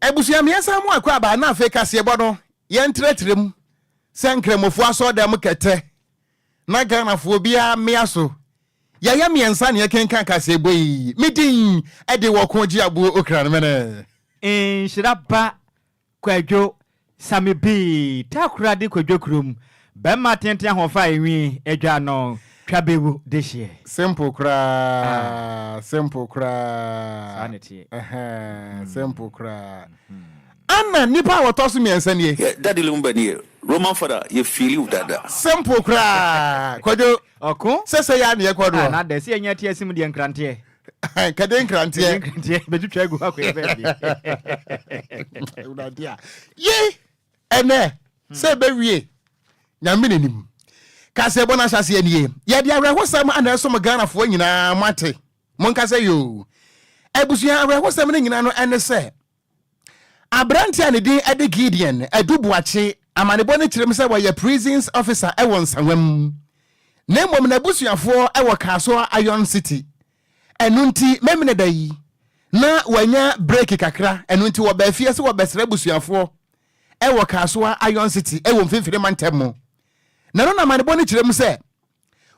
Ebusia miasa mu akwa ba na Africa se bono ye ntretrem senkremofo aso dem kete na Ghana bia miaso ya miensa ne kenkan kase boyi midin ede wo Okogyeabour Ocran Nhyiraba Kwadwo Sammy bi takurade Kwadwo krum bema tenten ahofa enwi edwa no twabewu this year. Simple cra. Sanity. Simple cra. Anna nipa wotoso miensa ne. Daddy Lumba ne. Roman father, you feel you dada. Simple cra. Kwadwo Oko? Sese ya ne Kwadwo. Na de se enya tie sim de nkrante. Kade nkrante. Beju twagu akwa be. Unadia. Ye ene se be wie. Nyame nim. Kase bona hyase anie. Ye de awrehosam anaso mo Ghana fo nyina mate. Monkase yo. Ebusuan awrehosam ne nyina no ene se. Abrantia ne din ede Gideon edubuache amanebo ne kirem se wo prisons officer e won sanwam. Na mom na busuafo e wo Kaso Iron City. Enunti memne dayi. Na wanya break kakra enunti wo ba fie se wo besre busuafo e wo Kaso Iron City e wo mfimfire mantemo. Na no na manebo ne kirem se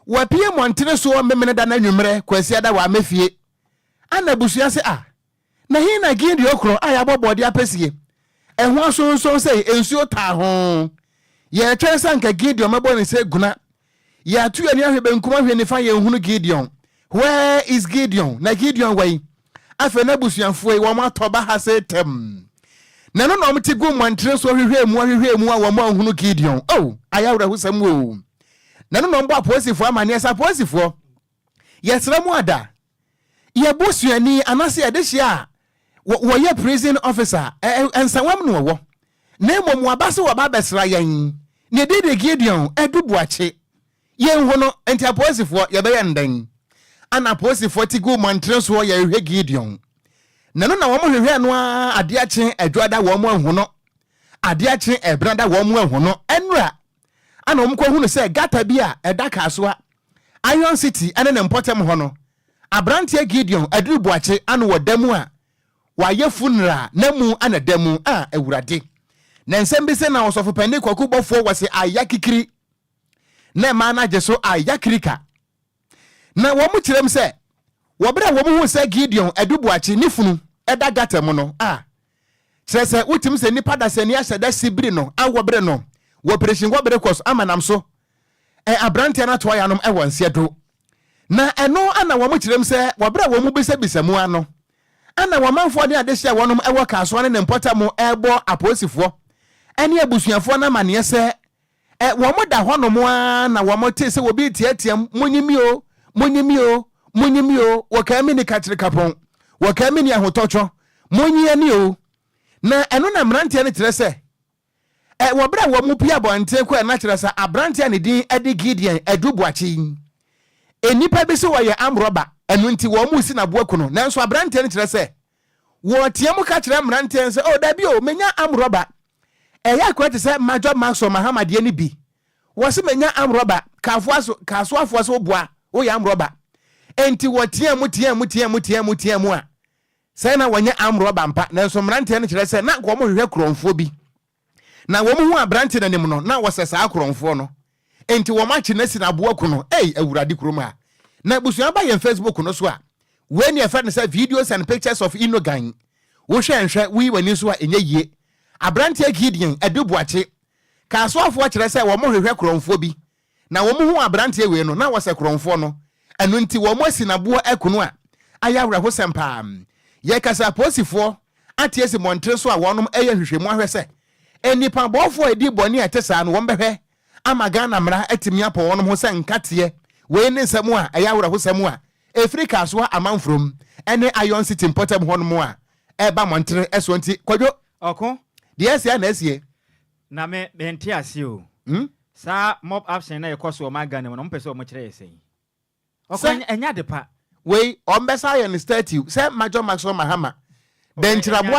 wapie montere so memene da na nwumre kwasi ada wa mafie ana busua se na hi na gidi okro aya bobode apesie ehwo asonso se ensuo ta ho ye twesa nka Gideon mabo ne se guna ya tu ani ahwe benkum ahwe ne fa ye hunu Gideon. Where is Gideon? Na Gideon way afa na busuafo e wo ma toba ha se tem na no no mti gu montere so hwehwe mu a wo ma hunu Gideon. Aya wura husam wo na no mbo aposifo amane sa aposifo yesra mu ada ye bosuani anase edehia wo ye prison officer ensawam no wo na mom abase wo ba besra yan ne de Gideon edubuache ye hono enti aposifo ye be yandan ana aposifo ti go mantre so ye hwe Gideon na no na wo mo hwehwe no ade ache adwada wo mo hono ade ache ebrada wo mo hono enra ana omko hunu se gata bia eda Kaso Iron City ene ne mpotem hono abrantie Gideon edubuache ana wodamu a waye funeral na mu ana damu ewurade na nsem bi se na osofo pande kwaku bofo wase ayakikiri na ma na jeso ayakirika na wo mu kirem se wo bra wo mu hu se Gideon edubuache ni funu eda gata mu no se utim se nipa da se ni aseda sibiri no awo bre no operation go bre kos amanam so abrantie na to ya nom wonse do na eno ana wo mu kirem se wo bra wo mu bisamu ano ana wamanfo de adehia wonom ewo Kaso ne mpotamo ebo aposifo ene abusuafo na mane se wo mo da honom na wo mo te se wo bi tiatiam munyimio wo ka mi ni katire kapon wo ka mi ni ahotocho munyi ani o na eno na mrantie ne kire se wo bra wo mu pia bonte ko na kire se abrantie ne din ede Gideon edubuachi enipa bi se wo ye amroba enu nti wo mu si na boaku no nanso abrantie ne kire se wo tiam ka kire mrantie se da bi o menya amroba eya kwete se Major Maxo Mahamade ni bi wo se menya amroba Kaso afo so boa wo ya amroba enti wo tiam a se na wonya amroba mpa nanso mrantie ne kire se na wo mo hwehwe kronfo bi na wo mu hu abrantie na nim no na wo sesa akronfo no enti wo ma kine si na boaku no awurade kroma na busuan ba yen Facebook no so a when you find say videos and pictures of Inogan wo hwenhwe wi wani so a enye yie abrantie Gideon edubuache Kaso afo akire say wo mo hwehwe kronfo bi na wo mu hu abrantie we no na wo se kronfo no enu nti wo mo asinabo ekono a ayawra ho sempa ye kasa aposifo atiesi montre so a wonom eye hwehwemu ahwese enipa bofo edi boni etesa no wo mbehwe ama Ghana mra atimi apo wonom ho se nkate we ne nsemu a ayawra ho semu a efri Kaso amanfrom ene Iron City mpotem honom a eba montre eso nti Kwadwo Oko de asia na asie na me enti ase o sa mob action na yekoso o magane no mpese o mo kire yesen Oko enya de pa we ombesa ye ne statue se Major Maxo Mahama den chirabu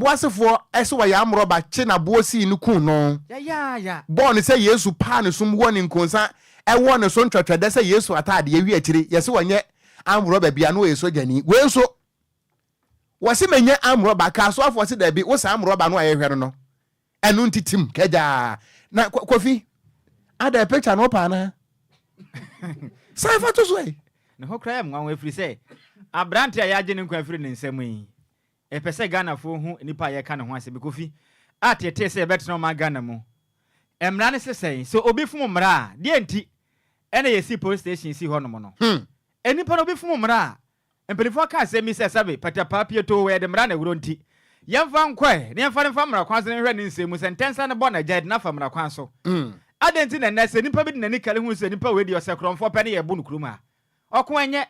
asefo eso wa ya amroba che na bosi ni kun no ya born say Yesu pa ne sum woni nkonsa e won so ntwatwade say Yesu atade ye wi akire yese wonye amroba bia no Yesu gani we so was him a arm rubber castle for there be was arm rubber no I hear no. And untitim keja. Na Kofi. Ada picture no pana. Sai fa to so e. Na ho kra am wan we free say. Abrante ya je ne nkwa free ne nsam yi. E pese Ghana fo hu nipa ye ka ne ho ase be Kofi. Atete say bet no ma Ghana mu. Emra ne sesɛn so obi fum mra de enti ene ye si police station si ho no mo no enipa no obi fum mra empelifo ka se mi se sabe patapa pieto we de mra na wuro nti yemfa nkwae ne yemfa ne fa mra kwan so ne hwɛ ne nsɛmu sentensa ne bɔ na jade na fa mra kwan so adenti na nese nipa bi na ni kale hu se nipa we di osekromfo pe ne ye bu no kuruma ɔko enye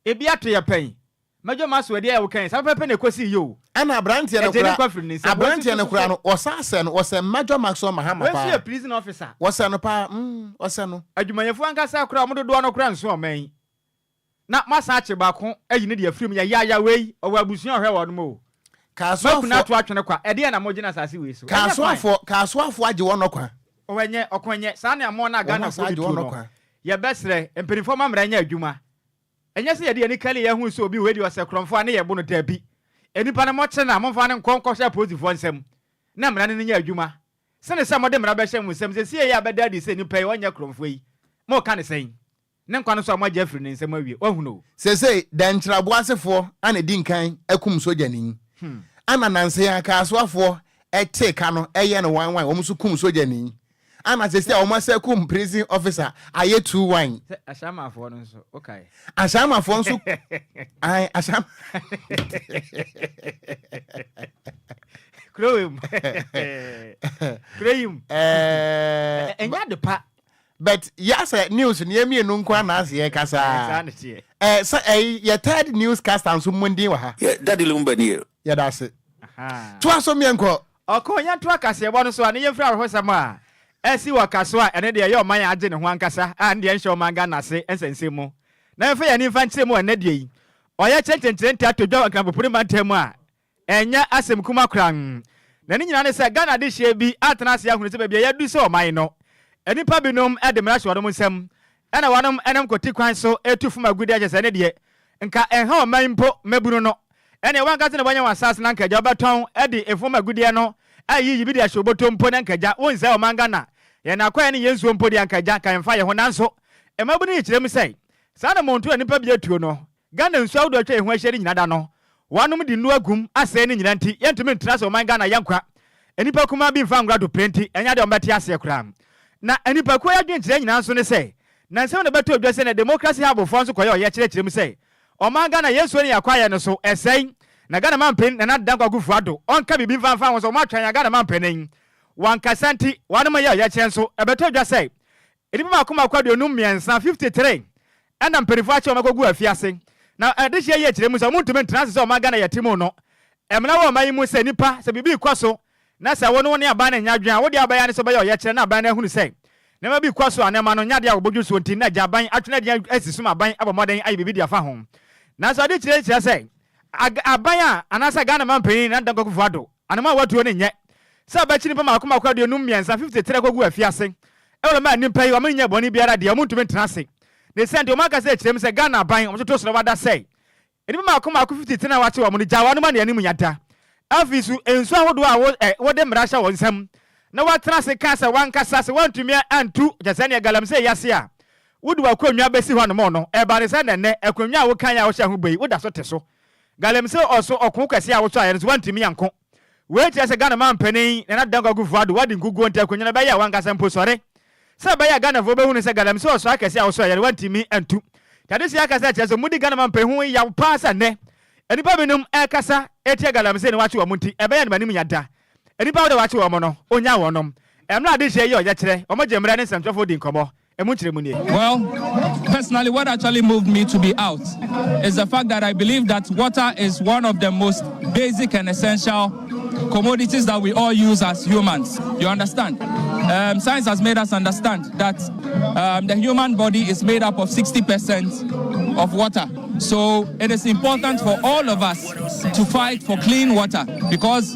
ebi ato ye pen majo maso we de ya wo kan sa pepe na ekosi yo ana Abrante na kura no osase no ose Major Maxwell Mahama pa we see prison officer wose no pa wose no adwumayefo ankasa kura mo dodo no kura nso oman na masa ache ba ko ayi ne de afrim ya wei owa abusuan ohwe wo no mo kaso na to atwene kwa ede na mo gina sase wei so kaso afo age wo no kwa owenye okonye sa na mo na Ghana fo di no ye besre empirifo mamra nya adwuma enye se ye de ni kale ye hu so obi we di osekromfo ane ye bo no tabi enipa na mo che na mo fa ne nkonko sha posifo nsem na mra ne nya adwuma se ne se mo de mra be hye mu nsem se sie ya beda di se nipa ye onya kromfo yi mo ka ne sen ne nkwa no so mo agya firi ne nsem awie wahu no se dan trabo asefo ane di nkan akum sojani ana nanse ya ka asoafo ete ka no eye no wan wo so kum sojani ana se o ma se kum prison officer aye 2-1 ashama afo no so okay ashama afo so ai ashama Kroim enya de pa but yes news near me no nkwa na ase kasa your third newscaster nso mundi wa ha yeah daddy Lumba here yeah that's it to aso me enko okonya to akase ebo no so ane yemfra arhosam a esi wakaso a ene de ye oman age ne ho ankasa ande ye nhwe oman Ghana se ensense mu na mfa ya ni mfa nkyere mu ene de yi oye chenchen atodwa akan popuri mantem a enya asem kuma kran na ni nyina ne se Ghana de hye bi atena se ahunu se ba bia yadu se oman no enipa binom ede mra hwe no nsem ena wanom enem koti kwan so etufu magudi age se ne de nka enha oman mpo mabunu no ene wankase ne banya wasas na nkaja obeton ede efu magudi no ayi yibi de ahwoboto mpo na nkaja wonse oman Ghana ye na kwa ne yensu mpo de nkaja kan fa ye ho nanso emabunu ye kirem sei sa na montu enipa bi atuo no Ghana nsu awdo atwa ehu ahyere nyina da no wanom di nu agum ase ne nyina nti yentumi ntra se oman Ghana yankwa enipa kuma bi mfa ngrado plenti enya de ombete ase kra na enipa ko ya dwen kire nyina nso ne sei na nsem na beto odwa se na democracy habo fo nso koye oye kire kirem sei oman Ghana yesu ne yakwa ye no so esei na Ghana mampen na dankwa gufu ado onka bibi mfa nfa so matwan ya Ghana mampen wankasanti wanom ye oye kire nso ebeto odwa sei enipa makoma Kwadwo num miensa 53 ena mperifo ache omagogu afiase na adehye ye kirem so muntume ntrance so oman Ghana yatimo no emna wo man mu se nipa se bibi kwaso na se wono ne aba na nyadwen a wo de abaya ne so be ye kire na aba na hunu se na ma bi kwaso anema no nyade a wobodwu so nti na jaban atwena de asisum aban abomoden ayi bibi de afa ho na so de kire se aban a anasa Ghana mampen na dankwa kufu ado anema watuo ne nye se aba chini pa makoma Kwadwo num miensa 53 kogu afiase ewle ma nipa yi o ma nya boni biara de amuntume ntrance ne sente o ma ka se kirem se Ghana aban o to so wada se eni ma akoma 53 na wache wo mo ja wanu ma ne anim nyata afisu ensu ahodo a wo de mrasha won sam na watra se kasa wankasa se wantumi antu jasane ya galamse yase a wudu akwanwa besi ho no mo no e bare se nenne akwanwa wo kan ya wo hye ho bai wuda so te so galamse oso okun kwase a wo so ayere so wantumi yanko we ti se Ghana man panin na dankwa gufu ado wadi ngugu onta akwanwa na ba ya wankasa mpo sore se ba ya Ghana fo be hunu se galamse oso akase a wo so ayere wantumi antu tade se akase a se mudi Ghana man panin hu ya pasa ne enipa benum ekasa etie galamse ne wache wo munti ebe ya ne manim yada enipa wo de wache wo mo no onya wonom emra de hye ye oya kire omo jemra ne nsantofo di nkomo emu kire mu nie. Well, personally what actually moved me to be out is the fact that I believe that water is one of the most basic and essential commodities that we all use as humans. You understand? Science has made us understand that the human body is made up of 60% of water. So it is important for all of us to fight for clean water because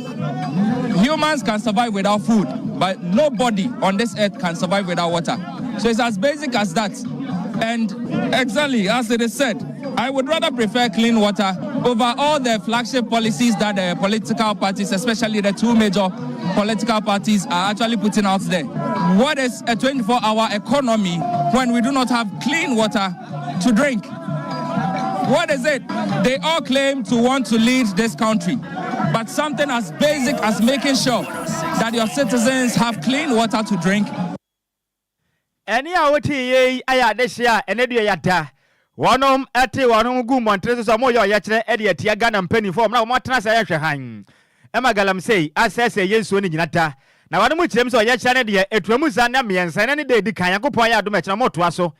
humans can survive without food, but nobody on this earth can survive without water. So it's as basic as that. And exactly as it is said, I would rather prefer clean water over all the flagship policies that the political parties, especially the two major political parties, are actually putting out there. What is a 24-hour economy when we do not have clean water to drink? What is it? They all claim to want to lead this country, but something as basic as making sure that your citizens have clean water to drink. Any awoti aya desia enedi yada. Wanom ate wanom gu montre so mo yo yekere e de atia Ghana mpani form na mo tena sa yehwe han. Ema galamsey asese yensuo ni nyinata. Na wanom kirem so yekere ne de etuamu za na miensa ne de di kan yakopon ya adom ekere mo toa so.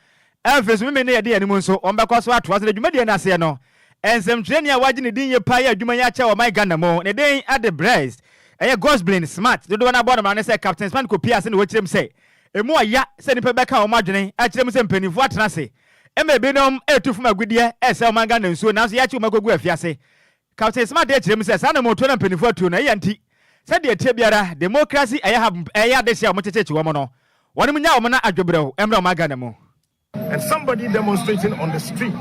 Efesu me ne ye de animu nso ombekọ so atoa so de dwumade na se no. Ensem treni a waji ne din ye pa ya adwuma ya cha o my Ghana mo ne den ade breast. Eye gospelin smart dodo na bodo ma ne say captain span ko pia se ne wakirem say. Emu aya se ni pe beka o madwene a kirem se mpanifo atena se. Emebinom etufuma agudie ese omanga na nsuo nanso ya chi omagogu afiase Captain Smart de kirem se sana moto na mpanifo atu na yanti se de tie biara democracy eya de sia omochechechi wo mo no wonim nya wo na adwobrew emre omaga na mo. And somebody demonstrating on the street,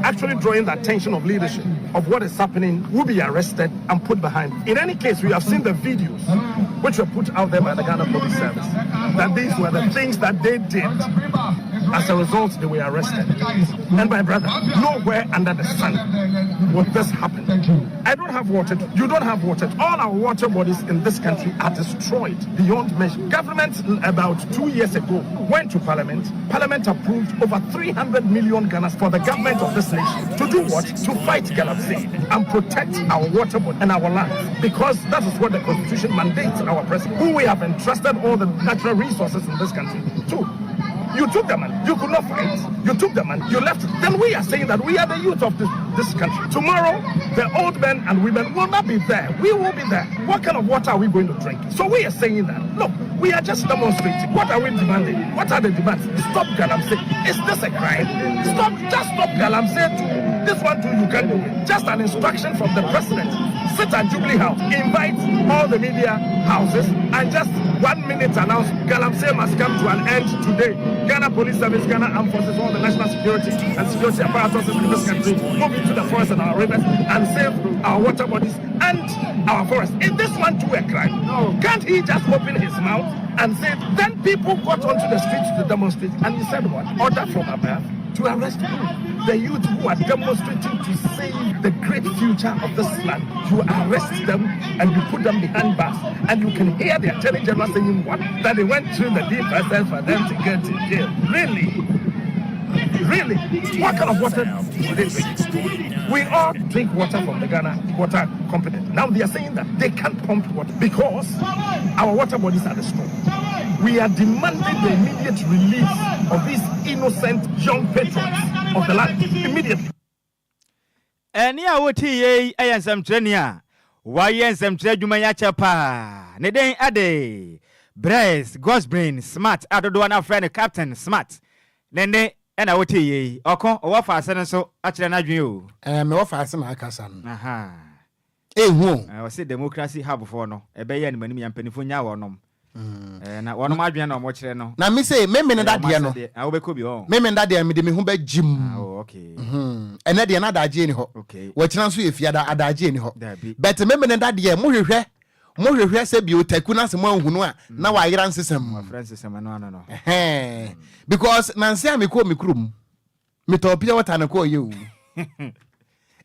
actually drawing the attention of leadership of what is happening, will be arrested and put behind. In any case, we have seen the videos which were put out there by the Ghana Police Service, that these were the things that they did. As a result, they were arrested. And my brother, nowhere under the sun will this happen. I don't have water. You don't have water. All our water bodies in this country are destroyed beyond measure. Government about 2 years ago went to Parliament. Parliament approved over 300 million Ghana for the government of this nation. To do what? To fight galamsey and protect our water body and our lands. Because that is what the Constitution mandates our president, who we have entrusted all the natural resources in this country to. You took the man, you could not fight. You took the man, you left. Then we are saying that we are the youth of this country. Tomorrow, the old men and women will not be there. We will be there. What kind of water are we going to drink? So we are saying that, look, we are just demonstrating. What are we demanding? What are the demands? Stop galamsey. Is this a crime? Just stop galamsey. This one too, you can do it. Just an instruction from the president. Sit at Jubilee House, invite all the media houses, and just 1 minute announce galamsey must come to an end today. Ghana Police Service, Ghana Armed Forces, all the national security and security apparatuses in this country move into the forests and our rivers and save our water bodies and our forests. Is this one too a crime? No. Can't he just open his mouth and say, then people got onto the streets to demonstrate, and he said what? Order from above to arrest the youth who are demonstrating to save the great future of this land. You arrest them and you put them behind bars, and you can hear the Attorney General saying what? That they went through the deep process for them to get in jail. Really? Really? What kind of water do they drink? We all drink water from the Ghana Water Company. Now they are saying that they can't pump water because our water bodies are destroyed. We are demanding the immediate release of these innocent young patrons of the land immediately. Eni awoti ye ayensem trenia. Wa yensem tredwuma ya chapa. Ne den ade. Brace, Gosbrain, Smart, adodo na friend Captain Smart. Nene ena awoti ye. Okon owo fa ase nso akire na dwen o. Me wo fa ase na akasa no. Aha. Ehu. O se democracy hub for no. Ebe ye animanim ya mpanifo nya wonom. Na wonom adwen na mo kire no. Na me say me ne dade no. A wo be ko bi ho. Me dade me de me ho ba jim. Oh, okay. Ene de na daje ni ho. Okay. Wo kira nso ye fiada adaje ni ho. But me ne dade mo hwehwe se bi otaku na se mo ahunu a na wa yira nsesem. My friends say no no. Because nanse am ko mikrum. Me topia wata na ko ye o.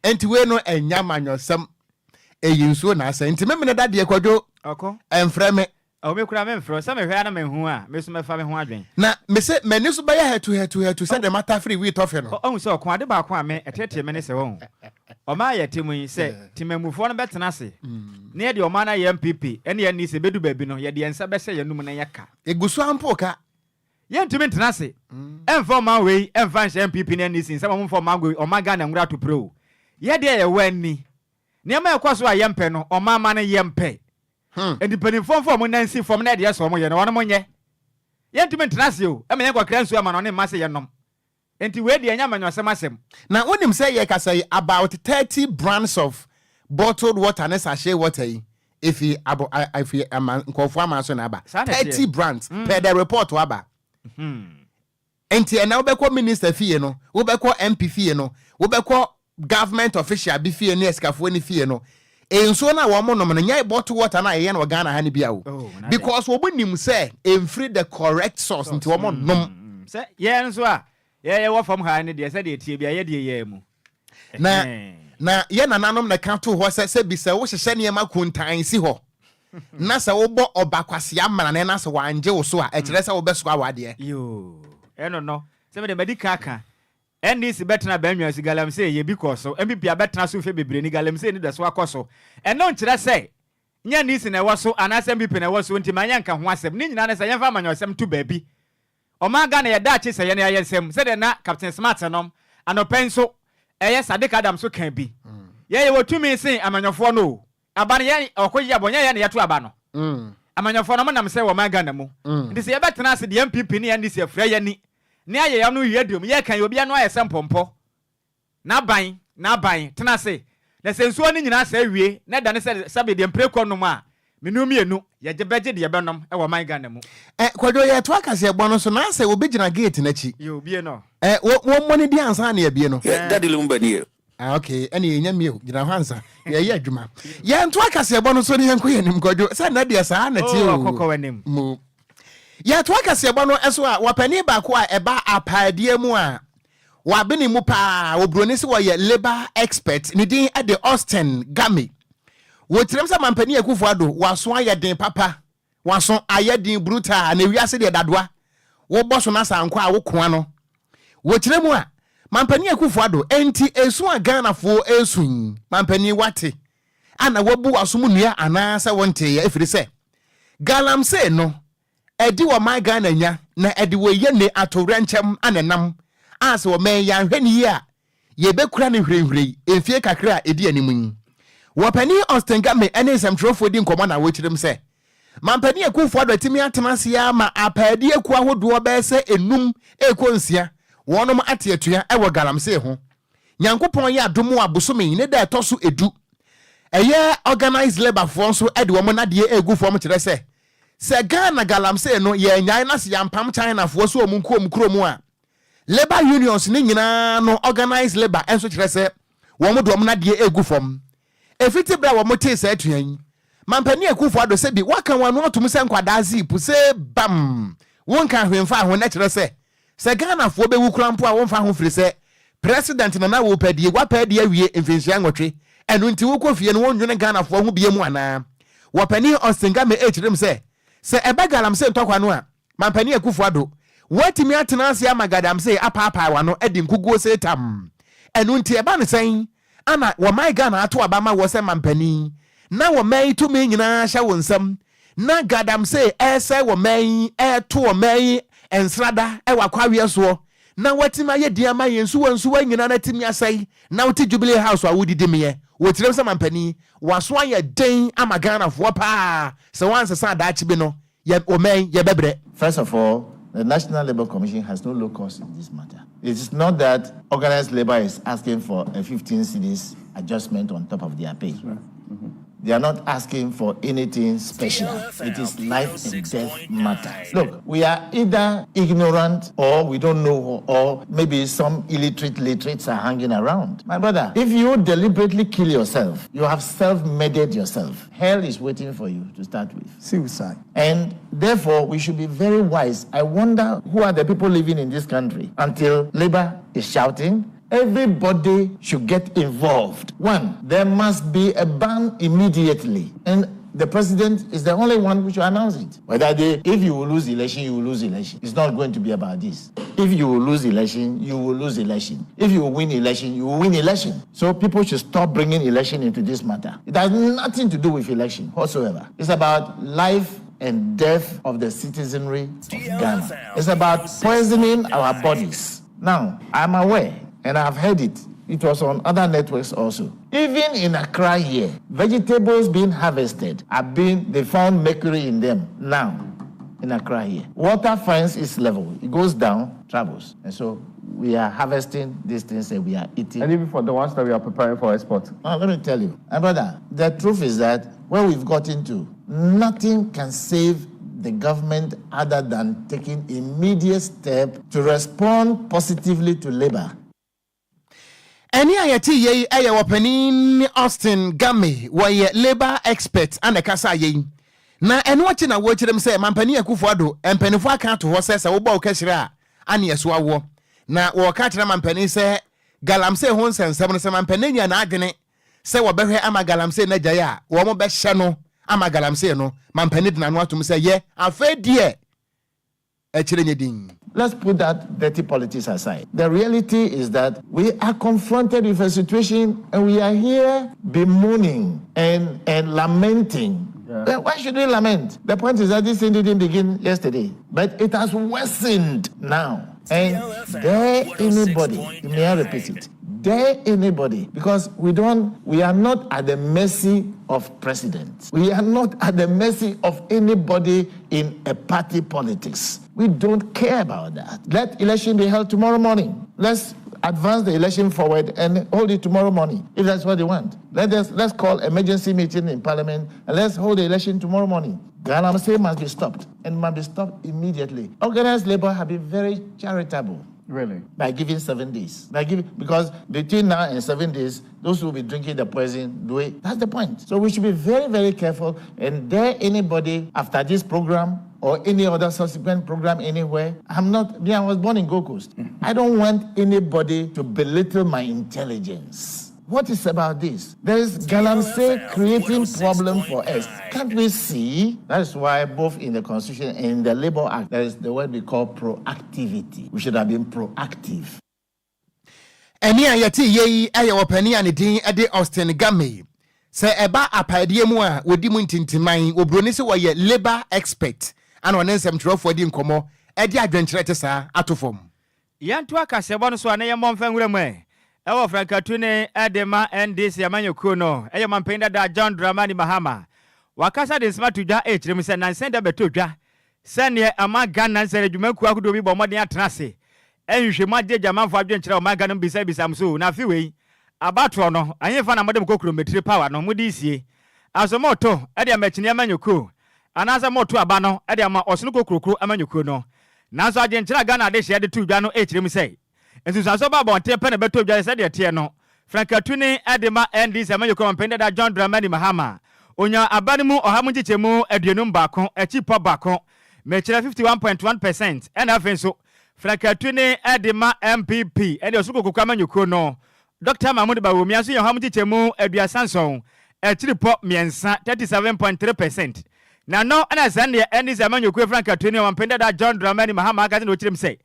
Enti we no enya manyosem eyinsuo na asa. Enti me ne dade Kwadwo. Oko. Enfrɛ me. O me kura me mfro se me hwe na me hu a me so me fa me ho adwen. Na me se mani so ba ya hetu se the matter free we tofe no. O se okon ade ba ko a me etete me ne se ho. O ma ye temu yi se timamufo no betena se. Na ye de o ma na ye MPP ene ye ni se bedu baabi no ye de ensa be se ye num na ye ka. Egusu ampo ka. Ye ntumi ntena se. Emfa ma we emfa nche MPP ne ni sin se mo mfo ma go o ma ga na nwura to pro. Ye de ye wani. Ne ma ekwaso a ye mpe no o ma ma ne ye mpe. And depending from Nancy from Nadia so mo ye no one monye. Ye ntumi ntena se o. E me ye kwakra nsu ama no ne ma se ye nom. Enti we de anya manyo asem. Na onim say ye ka say about 30 brands of bottled water and sachet water if he nkofo amaso na aba 30 brands per the report waba. Enti na wo bekọ minister fie no, wo bekọ MP fie no, wo bekọ government official be fee ne escafo ni fee no enso na wo mo no nya bottle water na ye na Ghana ha ni bia wo because wo bonim say free the correct source nti wo mo nom say ye nso a ye wo from ha ni de say de tie bia ye de ye mu na ye nananom na ka to ho say bi say wo hyehye ne ma kuntan si ho na say wo bo obakwase amana na na say wanje wo so a e kire say wo beso awade yo no say me de medical kan NDC betna banwa si galamsey ye because so MPP abetna so fe bebre ni galamsey ni deso akoso eno nkire say nya NDC na ewo so anase MPP na ewo so nti manya nka ho asem ni nyina na say yemfa manyo asem to baabi o ma ga na ye da che say ye na yesem say de na Captain Smart nom anopenso eye Sadiq Adam so kan bi ye wotumi sin amanyofo no abane ye Okogyeabour ye na yeto aba no amanyofo no nam say wo ma ga na mu nti say ye betna ase de MPP ni NDC afra ye ni ne aye ya no yedum ye kan obi anu ayesem pompo na ban tena se na sensuo ni nyina sa wie na da ne se sabe de mpreko no ma menu mienu ye gebeje de ye benom e wo man Ghana mu Kwadwo ye to akase ebo no so na se obi gina gate na chi ye obi no wo money di ansa na ye bie no Daddy Lumba here. Okay ene ye nya mie gina hansa ye adwuma ye to akase ebo no so ne yanko ye nim Kwadwo se na de sa na ti o kokko wanim mu ya to akase ebo no eso a wapani ba ko a eba apaadie mu a wabeni mu pa obroni se wo ye labor expert ni din at the Austin Gami wo tirem sa mampani akufo ado waso ayeden papa waso ayeden brutal na wiase de dadoa wo boso na sanko a wo koa no wo tirem a mampani akufo ado enti esu a Ghana fo esun mampani wate ana wabu waso mu nua ana sa wonte ya efiri se galamsey no edi wo my Ghana nya na edi wo ye ne atorenchem anenam ase wo men ya hwani a ye bekura ne hwehwere enfie kakra edi animu wo pani Austin Gami ene semtrofo di nkomo na wo kirem se mampani akufo ado timi atenase ya ma apadi eku ahodo be se enum ekonsia wonom ateatua e wo galamsey ho nyankopon ya adomo abosome ne da toso edu eye organized labor for so edi wo mo na de egu fo mo kire se Ghana galamsey no ye nyan na se yampam China fo so omunko mu a labor unions ni nyina no organized labor enso kire se wo mo do mo na de egu fom efiti bra wo mo te se atuan mampani akufo ado se bi waka wanu otum se nkwadazi pu se bam wonka hwemfa ho na kire se Ghana fo be wukrampo a wonfa ho firi se president na wo padie wa padie awie mfinhia nwotwe enu nti wo kofie no wonwene Ghana fo ho biemu ana wo pani Austin Gami echirem se ebe galamsey ntokwa no a mampani akufo ado watimi atenase amagadamsey apapa wa no edi nkuguo se tam enu nti eba ne sen ana wo my Ghana ato abama wo se mampani na wo mai to me nyina hya wo nsam na gadamsey ese wo mai to wo mai ensrada e wakwawe so na watima ye diama yensu nyina na timi asai na wuti Jubilee House wa wudi dimiye wotirem se mampani waso aye den ama Ghana fo pa se wanse sa da chibi no ye omen ye bebre. First of all, the National Labour Commission has no locus in this matter. It is not that organized labor is asking for a 15 cedis adjustment on top of their pay. They are not asking for anything special. It is life and death matter. Look, we are either ignorant or we don't know, or maybe some illiterates are hanging around. My brother, if you deliberately kill yourself, you have self-murdered yourself. Hell is waiting for you to start with. Suicide. And therefore, we should be very wise. I wonder who are the people living in this country until labor is shouting. Everybody should get involved. One, there must be a ban immediately. And the president is the only one who should announce it. If you will lose election, you will lose election. It's not going to be about this. If you will lose election, you will lose election. If you will win election, you will win election. So people should stop bringing election into this matter. It has nothing to do with election whatsoever. It's about life and death of the citizenry of Ghana. It's about poisoning our bodies. Now, I'm aware, and I've heard it. It was on other networks also. Even in Accra here, vegetables being harvested they found mercury in them now in Accra here. Water finds its level. It goes down, travels. And so we are harvesting these things and we are eating. And even for the ones that we are preparing for export. Now, let me tell you, my brother, the truth is that where we've gotten to, nothing can save the government other than taking immediate step to respond positively to labor. Any ayati ye aya wapenin Austin Game waye labor expert and a kasa ye. Na eno wachi na watch them say mampani Akufo-Addo empanifo aka to ho say wo ba okashira ane yeso awo. Na wo ka kira mampani say galamse ho nsensem no say mampani nya na adwene say wo behwe ama galamse na gyaye a wo mo be hye no ama galamse no mampani de na no atum say ye afa die e kire nyedin. Let's put that dirty politics aside. The reality is that we are confronted with a situation and we are here bemoaning and lamenting. Yeah. Why should we lament? The point is that this thing didn't begin yesterday, but it has worsened now. And dare anybody, may I repeat it, dare anybody, because we are not at the mercy of presidents. We are not at the mercy of anybody in a party politics. We don't care about that. Let election be held tomorrow morning. Let's advance the election forward and hold it tomorrow morning, if that's what they want. Let's call emergency meeting in Parliament and let's hold the election tomorrow morning. Galamsey must be stopped and must be stopped immediately. Organized labor have been very charitable. Really? By giving 7 days. Because between now and 7 days, those who will be drinking the poison do it. That's the point. So we should be very, very careful. And dare anybody after this program or any other subsequent program anywhere. I was born in Gold Coast. I don't want anybody to belittle my intelligence. What is about this? There is Galamsey creating problem for us. Can't we see? That's why both in the Constitution and in the Labour Act, there is the word we call proactivity. We should have been proactive. Any ayati ye aya wapani ane din ade Austin Game. Se eba apaidie mu a wodi mu ntintiman obroni se woye labor expert. Ana one nsem trofo di nkomo e di adwenkyere te saa atofom. Yanto akasebo no so ane ye momfa nwura mu e. Ewo frankatune edema NDC amanyoku no. Eyo mampenda da John Dramani Mahama. Wakasa de smart twa echire mu se nansenda beto twa. Sene ama Ghana nsere dwumaku akudo bi bo modern atrase. Enhwe magye jamanfo adwenkyere o maga no bisa mso na fiwei. Abatro no anyefa na modem kokrometri power no mudi sie. Asomoto ede amachini amanyoku. Anasa moto aba no ede ama osunu kokrokro amanyoku no. Nanso adwenkyere Ghana de hye de tu dwa no echire mu se. Ensusanso ba bonte pe na beto dwa se de tie no. Frankatune edema NDC amanyoku mampende da John Dramani Mahama. Onya abanimu ohamu chichemu aduonum baako echipo baako. Mechira 51.1% and afenso Frankatune edema MPP ede osuko kokwa amanyoku no. Dr. Mahmoud Bawumia so yohamu chichemu aduasanson echiripo miensa 37.3%. Na no ana zande NDC amanyoku Frankatune mampende da John Dramani Mahama akazi no chirim say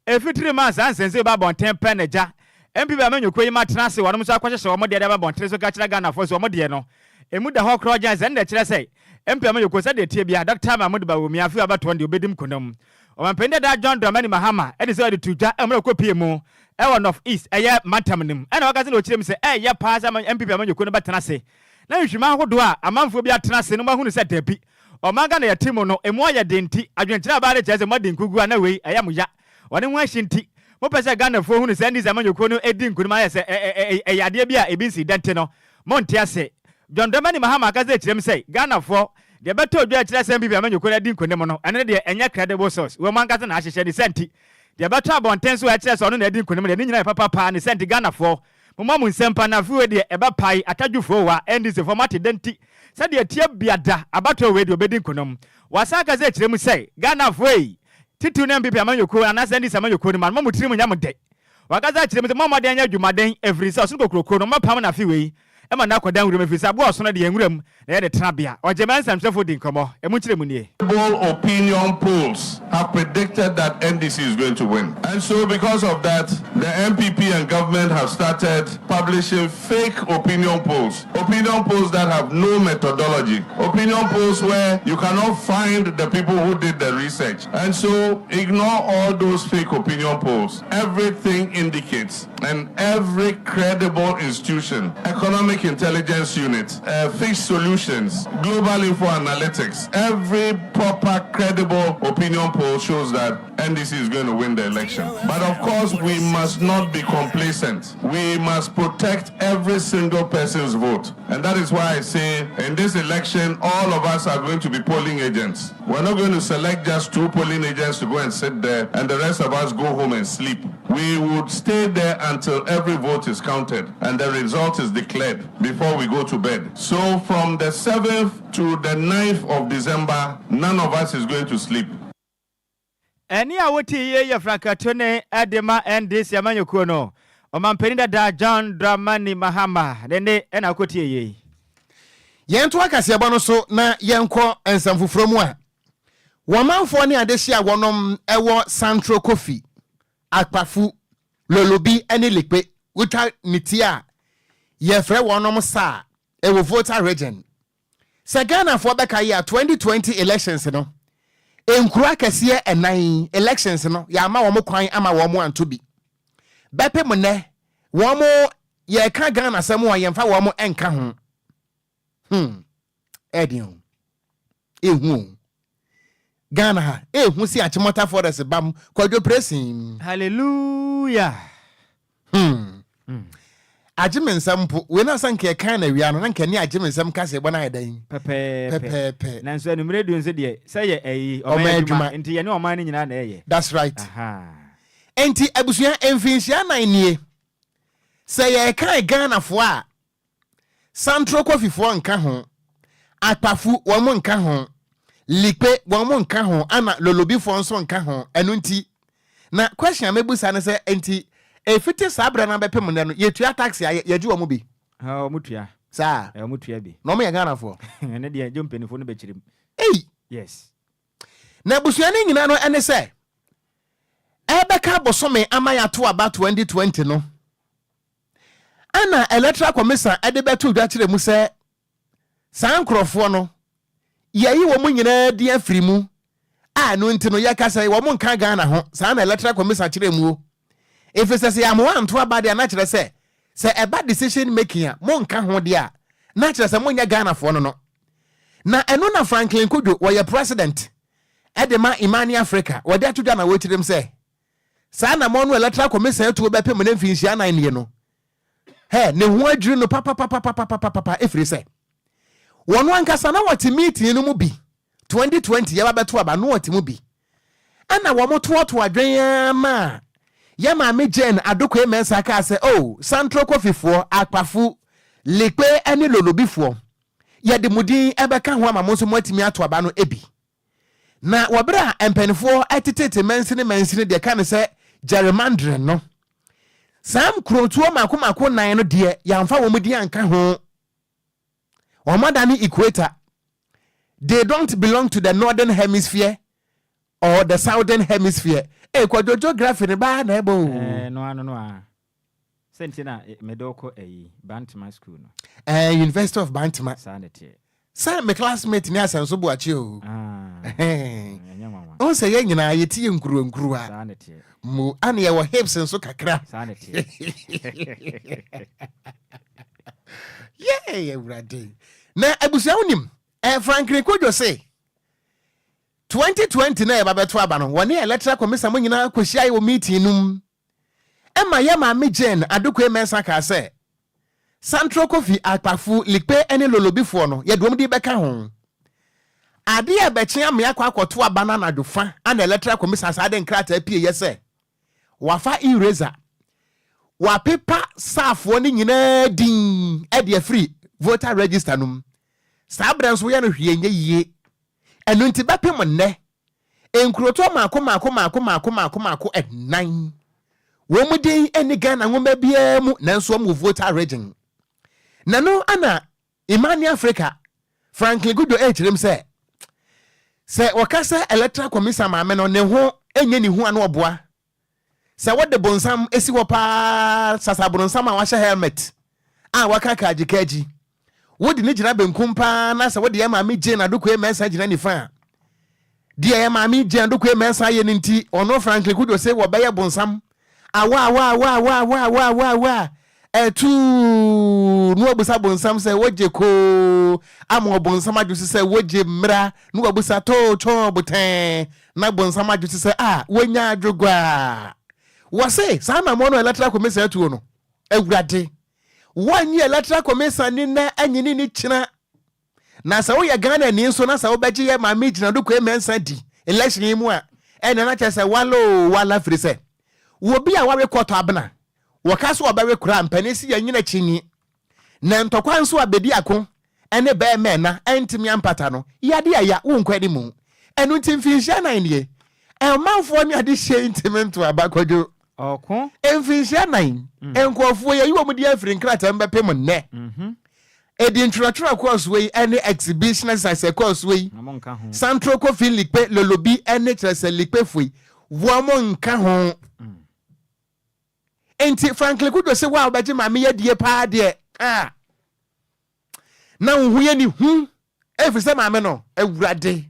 efitiri ma sansense ba bonten peneja MPP amanyoku yi matrase wonom so akwahye wo mode ba bonten so ka kira Ghana fo so wo mode no emu da hokro jan zande kire say MPP amanyoku se de tie bia Dr. Mahmoud Bawumia afi abato ndi obedim konam o mampende da John Dramani Mahama edi se de tuja emre kopie mu e North East eye matamnim ena wakaze no chirim se ye pass MPP amanyoku no batenase na nhwima ahodo a amanfo bi atenase no mahunu se dabi o maga na yetimo no emu aye denti adwenkyere abare cheze modin kugu na wei eye muya wone ho ahyinti mo pese Ghana fo hunu se ndi zamanyoku no edi nkunu aye se yade bia ebinsi dente no mo ntiase John Dramani Mahama akaze chirem se Ghana fo de beto dwa chire se MPP amanyoku edi nkunu no ene de enye credible source we man kaze na ahyehye de senti de beto abonten so chire se ono na edi nkunu de ni nyina papa ne senti Ghana fo mo mu nsempa na fu de eba pai atadwufo wa NDC format denti se de tie biada abato we de obedi nkunu wasa akaze chirem se Ghana fo titu na MPP amanyoku anasa ndi samanyoku ni man mo mutiri munyamde wakaza chire mte mama de anya dwumaden every so so kokroko no mapam na fiwei e ma na kwadan wurem afisa bo so na de enwurem na ye de trabia ojeman samsefo din komo e mu chire mu nie. Opinion polls have predicted that NDC is going to win, and so because of that the MPP and government have started publishing fake opinion polls that have no methodology, opinion polls where you cannot find the people who did the research. And so ignore all those fake opinion polls. Everything indicates, and every credible institution, economic intelligence unit, Fixed Solutions, Global Info Analytics, every proper credible opinion poll shows that NDC is going to win the election. But of course, we must not be complacent. We must protect every single person's vote. And that is why I say in this election, all of us are going to be polling agents. We're not going to select just 2 polling agents to go and sit there and the rest of us go home and sleep. We would stay there until every vote is counted and the result is declared before we go to bed. So from the 7th to the 9th of December, none of us is going to sleep. Any awoti ye Frankatone Adema and this Yamanyokono. Omampenda da John Dramani Mahama. Nene enakoti ye. Yentu akasiaba no so na yenko ensamfufuro mu a. Wamanfo ne adehia wonom ewo Santro Kofi. Akpafu Lolobi ene lekpe uta nitia. Ye fre wonom sa ewo voter region. Sagana for beka ya 2020 elections no. Enkura kesiye enan elections no ya ama wo kwan ama wo anto bi. Bepe mo ne wo ye ka Ghana asem wo ye mfa wo enka ho. Edion. Ehu. Ghana ha. Ehu si achimota forest bam Kwadwo pressing. Hallelujah. Ajimensam po we na sanke kan na wia no nanka ni ajimensam kase bona edan. Pepe. Nanso enumere du nse de say ye eyi omayaduma enti ye ne oman ni nyina na eye. That's right. Aha. Enti abusua emfinsia nan nie. Say ye kan Ghana fo a Santro Kofi fo nka ho. Akpafu wo mo nka ho. Likpe wo mo nka ho ana Lolobi fo nso nka ho. Enu nti na question mebusa ne say enti efite sabra na bepem ne no yetua taxi yeju wo mu bi ha wo mutua sa wo mutua bi no me ye Ghana fo ene de jo mpenifo no bechirim yes na busua ne nyina no ene se ebeka bosome amaya to about 2020 no ana electoral commission ede betu dwa kire mu se sankrofo no yeyi wo mu nyina di afiri mu a no nti no ye ka se wo mu nka Ghana ho sa na electoral commission kire mu if it says I'm one to about the natural say a bad decision making mon can hold ya natural say mon ya Ghana for no na eno na Franklin Kwadwo was your president edema Imani Africa what there to Ghana wait to them say sana mon electoral commission to be pem na mfinsia nan ne no he ne ho adwiri no papa efri say wono ankasa na what meeting no mu bi 2020 ya ba beto aba no what mu bi ana wo mo to adwen ma Yama me Jen adokwe mensa ka se Santro Kofi akpafu lekpe ene Lolobi fo ye de mudin ebeka ho ama monso matimi ato aba no ebi na wobra empenfo etitete mensini de ka ne se gerrymandering no sam krotuo makoma nan no de yamfa wo mudin anka ho o madani equator they don't belong to the northern hemisphere or the southern hemisphere. Kwadwo geography ne ba na ebo no sentina medoko Bantama school no University of Bantama sanity say my classmate ni asanso buachi o on say ye nyina ye tie nkuru a sanity mu ane ye wo hips nso kakra sanity yeah brother na abusia unim Franklin Kwadwo say 2020 na eba beto aba no woni electoral commission nyina kwhia ye meeting num ema ye ma me Jen adokwe mensa ka se Santro Kofi akpafu likpe ene Lolobi fo no ye dom di beka ho ade e bekye me akwakoto aba na nadofa ana electoral commission sa de nkrata apie ye se wafa eraser wa paper safo ni nyina din e de free voter register num sabranso ye no hwie nye yie enu nti bepem nne enkroto mako enan wo mudin eni Ghana ngoma bia mu nanso mu voter region nano ana Imani Africa Franklin Kwadwo echirem se wakasa electoral commission ma me no ne ho enye ni hu anu oboa se wode bonsam esi wo pa sasabonsam a wahye helmet a wakaka agikaji wodi ne gina benkum pa na se wodi ya maami Jane adokwe mensa gina ni fa dia ya maami Jane adokwe mensa ye nti ono Franklin Kwadwo se wo beye bonsam awa tu no abusa bonsam say woje ko amo bonsam adwuse say woje mra no abusa to cho boten na bonsam adwuse say wonya adwogwa wo say sama mo no electoral commission atu no awurade wanye electoral commission ni na anyini ni kina na sa wo ye Ghana ni nso na sa wo beje ye ma megina do ko emensa di election yi mu a ena na chese wala firi say wo bi a wa record abena wakaso obawe kura mpanisi ya nyina chini na ntokwa nso abedi ako ene be me na entimi ampata no yade aya wonkwadi mu enu ntimfinhia nan ye manfo ni ade hye intimento abakwadwo oko emfinhia nan enkofo ye yiwo mudi afiri nkrata mbepem nne edi ntwatwa course we ene exhibition exercise course we Central Coffee Likpe lolobi ene trese likpe fui wo mo nka ho enti frankly Kwadwo se wa obaje ma me yadie pa de na huye ni every say ma me no awurade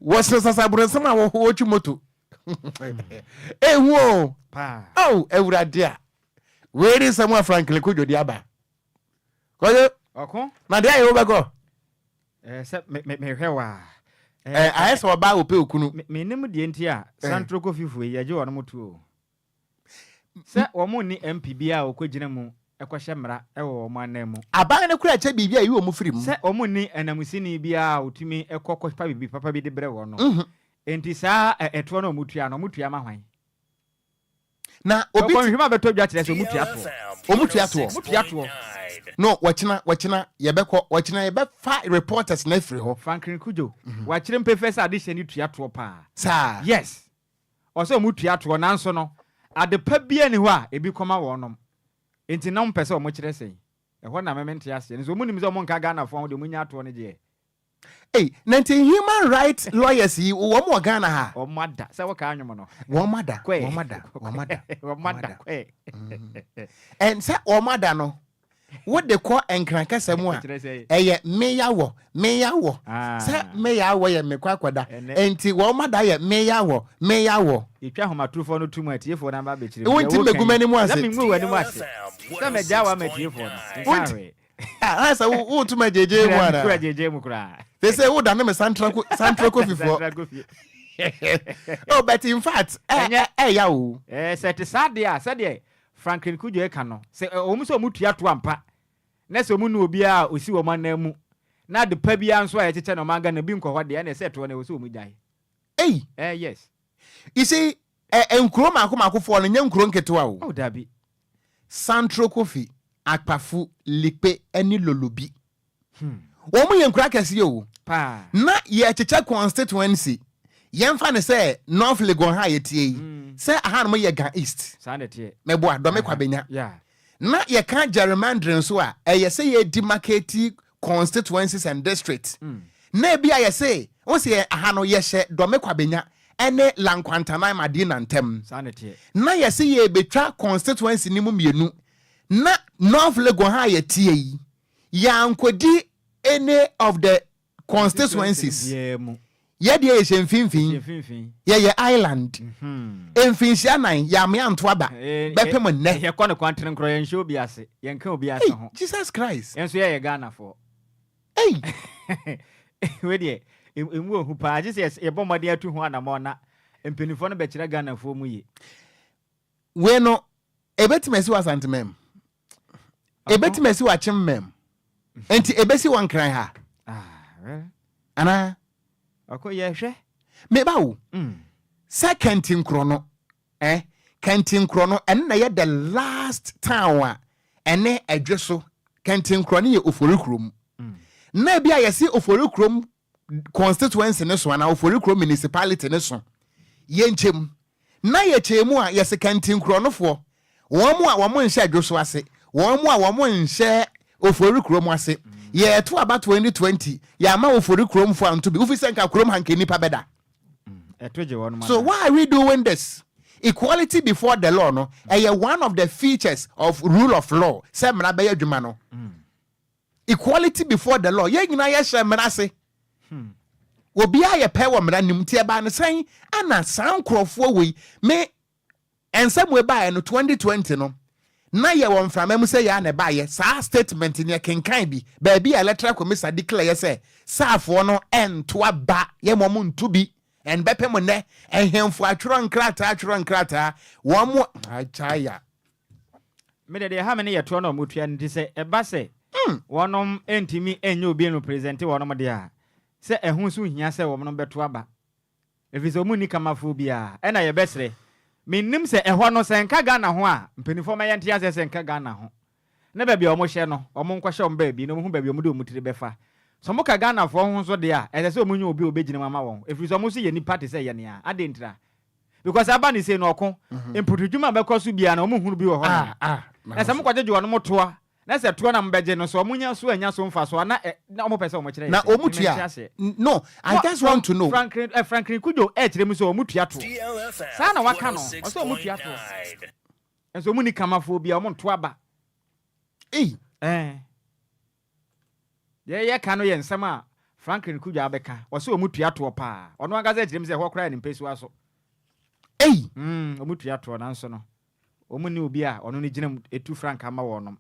wo sasa burensam a wo twimoto ehu pa awurade a we ri samu frankly Kwadwo di aba Kwadwo oko na de ayo bego se me hwewa ayesa oba ope okunu me nim de enti a Central Coffee fu ye je wono moto se omo ni MPB a okogina mu ekohye mra ewo omo anemu aban ne kura che bibia yi omo firi mu se omo ni enamusini bia otumi ekokọ pa bibi papa bi de bre wo no enti sa eto no mutua no mutua ma hwan na obi hwima beto dwa kire se mutua to no wachina yebekọ wachina yebefa reporters na free ho Franklin Kwadwo wachire mpefesa ade ni tua to pa sa yes oso mutua to nanso no ade pa bia ni ho a ebi koma wo nom enti na mpese o mo kire sei ho na memente ase nso munim ze o mo nka Ghana fo de munya to ne je nanti human rights lawyers yi wo mo Ghana ha o mada se wo ka anwom no wo mada kwe and say o mada no what they call enkranka samu a eye meyawo say meyawo ye mekwakwada enti wo mada ye meyawo itwa homatrufo no tumu atiefo na ba be kire wonti megumani mu ase na mengu wani mu ase se mejawa matiefo no asa wo tuma jeje mu ara kura jeje mu kura they say wo da na me Central Coffee for but in fact ya o set sadia Franklin Kwadwo e ka no se omu so mutua to ampa na se omu no obi a osi wo man mu na de pa bia nso a ye cheche no manga na bi nkọ hode na se to na osi omu dai yes you see enkuro makofo no nya nkuro nketewa o dabi Central Coffee Akpafu Likpe eni lolobi wo mu ye nkura kase o pa na ye cheche constituency yemfa ne say North Legon ha ye tie say aha no ye Ga East sanete mebo adome kwabenya yeah na ye kan gerrymandering so a ye say ye demarcate constituencies and districts na bia ye say o say aha no ye hye dome kwabenya ene Lankwantana Madina ntem sanete na ye say ye betwa constituency ni mu mienu na North Legon ha ye tie ya nkodi any of the constituencies ye de ye hemfinfin ye island emfinhia nan ya me anto aba bepem nne ye kɔ ne kwantere nkro ye nhwe obi ase ye nka obi ase ho Jesus Christ enso ye Ghana for we de emu ohu pa je se ye bomode atu ho anamo na empenifo no be kire Ghana for mu ye we no ebetimesi wasantemem ebetimesi wachemmem enti ebesi wankran ha ana Okoye hwe me bawo second nkro no kantin nkro no en na ye the last town a ene adweso kantin nkro no ye Oforikrom na bia ye si Oforikrom constituency ne so na Oforikrom municipality ne so ye nchem na ye chemu a ye se kantin nkro no fo won a won nhye adweso ase won a won nhye Oforikrom ase ye to about 2020 ya ma Oforikrom fo anto bi ufise nka krom hanke nipa beda so why are we doing this? Equality before the law no one of the features of rule of law say mra be adwuma no equality before the law ye nyina ye hye mra se obi aye pe wo mra nim tie ba no san ana san krofo we me ensem we ba no 2020 no na ye won from am say ya na ba ye sa statement ne kenkan bi ba bi electoral commission declare say safo no ento aba ye mo ntu bi en bepe mo ne ehemfo atworo nkrata wo mo achaya me de ha me ne yeto na omutua ndi se eba se wonom entimi enye obi no present wonom de a se ehun so hia se wonom beto aba efiso mu ni kamafo bia e na ye besre minnim se ehwo no se nka Ghana ho a mpenifo ma ye ntia se nka Ghana ho na ba bia omo hye no omo nkwa hye omo ba bi no hu ba bia omo de omutire befa so mo ka Ghana fo ho so de a ese se omunye obi obegine mama won efiso mo so ye ni party se ye ne a adentira because abani say no okon imputujuma bekoso bia na omo hunu bi wo ho na se mo kwajeje wono motoa na se toa na mbeje no so omunya so anya so mfa so na omo pese omo kire na omutua no I just want to know Franklin Kwadwo kire mu so omutua to sa na waka no so omutua to enso omuni kamafo bia omo nto aba ye ka no ye nsem a Franklin Kwadwo abeka o so omutua to pa ono agaza kire mu se ho kra ni mpesu aso omutua to na nso no omuni obi a ono ni gina etu Frank ama wonom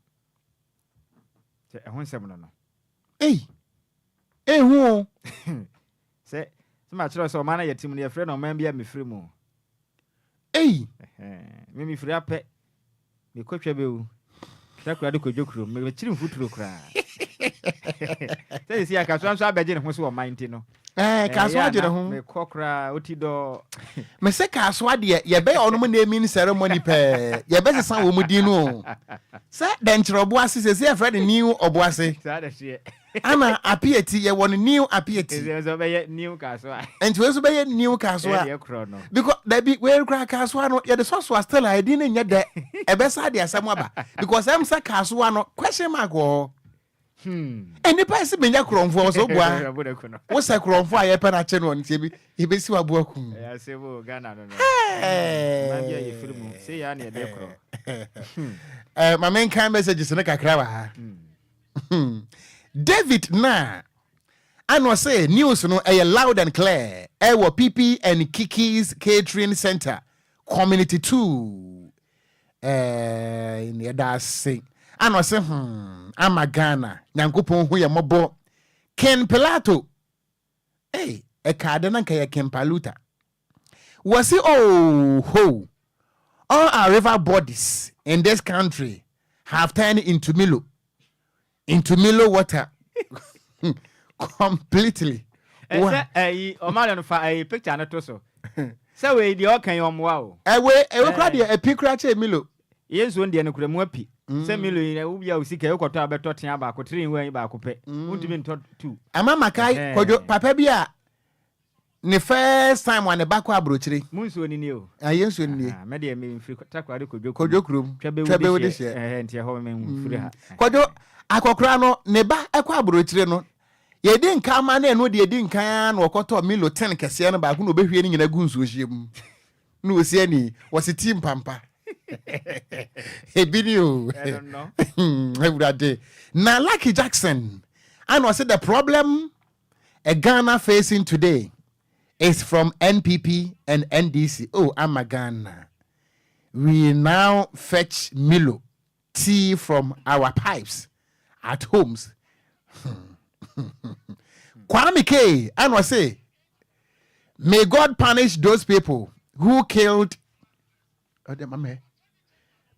se ehun nsem no hu se ma chiro so mana yetim ne yefre no man bia me frɛ mu me frɛ apɛ me kotwa bewu takura de kodwokuro me chiri mfuturo kra se si aka so abeje ne ho so o mind no kaso agere ho me kokra otido me se kaso ade ye be ono mo naming ceremony pe ye be sesan wo mudi no se den chiro oboase se se Fred new oboase ana apieti ye won new apieti so be new kaso enti we so be new kaso because there be we kra kaso no ye the so still I didn't nya de e be sa de asem aba because am sa kaso no question mark wo eni pese benya kromfo so bua wo se kromfo aye pe na che no ntie bi e be si wa bua ku ya se bo Ghana no ma bia ye film se ya na de kro my main kind messages na kakra wa David na ano say news no loud and clear wo PP and Kiki's Catering Center Community 2 in that say ano say ama Ghana nyankopon hu ye mobo Ken Pilato e kade na kaya Ken Paluta was it all our river bodies in this country have turned into Milo water completely o ma no fa picture na to so say we di o kan omwa o we kra de epikra che Milo yenso ndie no kura mu api say Milo yin wo bia usika e koto abeto tea ba ko tiri nwan ba ko pe undimi nto 2 ama makai Kwadwo papa bia ne first time when the back abrochire munso ni o ayenso ni me de me mfiri takwa de Kwadwo krom twabe wo de she ntia ho me mfiri ha Kwadwo akokra no ne ba ekwa abrochire no ye di nka ma na eno de ye di nka na okoto Milo 10 kese no ba ko no behwie ni nyina gu nsuo hiem no osi ani wose team pampa ebinio I don't know every na Lucky Jackson and was the problem a Ghana facing today is from NPP and NDC. I'm a Ghana. We now fetch Milo tea from our pipes at homes. Kwame K. And was say, may God punish those people who killed.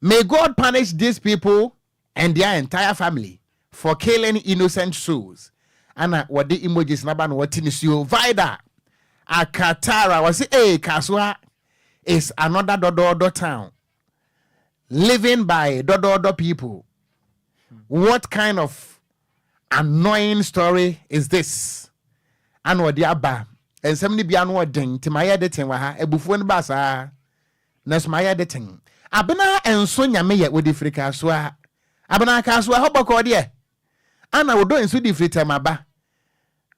May God punish these people and their entire family for killing innocent souls. And what the emojis naban what in you Vida Akatara was Kaswa is another Dodo town living by Dodo people. What kind of annoying story is this? And what the abba and somebody be unwording to my editing waha ebufuan basa nas my editing. Abena enso nyame ye wo di frika so a abena ka so a hoboko de ana wo do enso di frita maba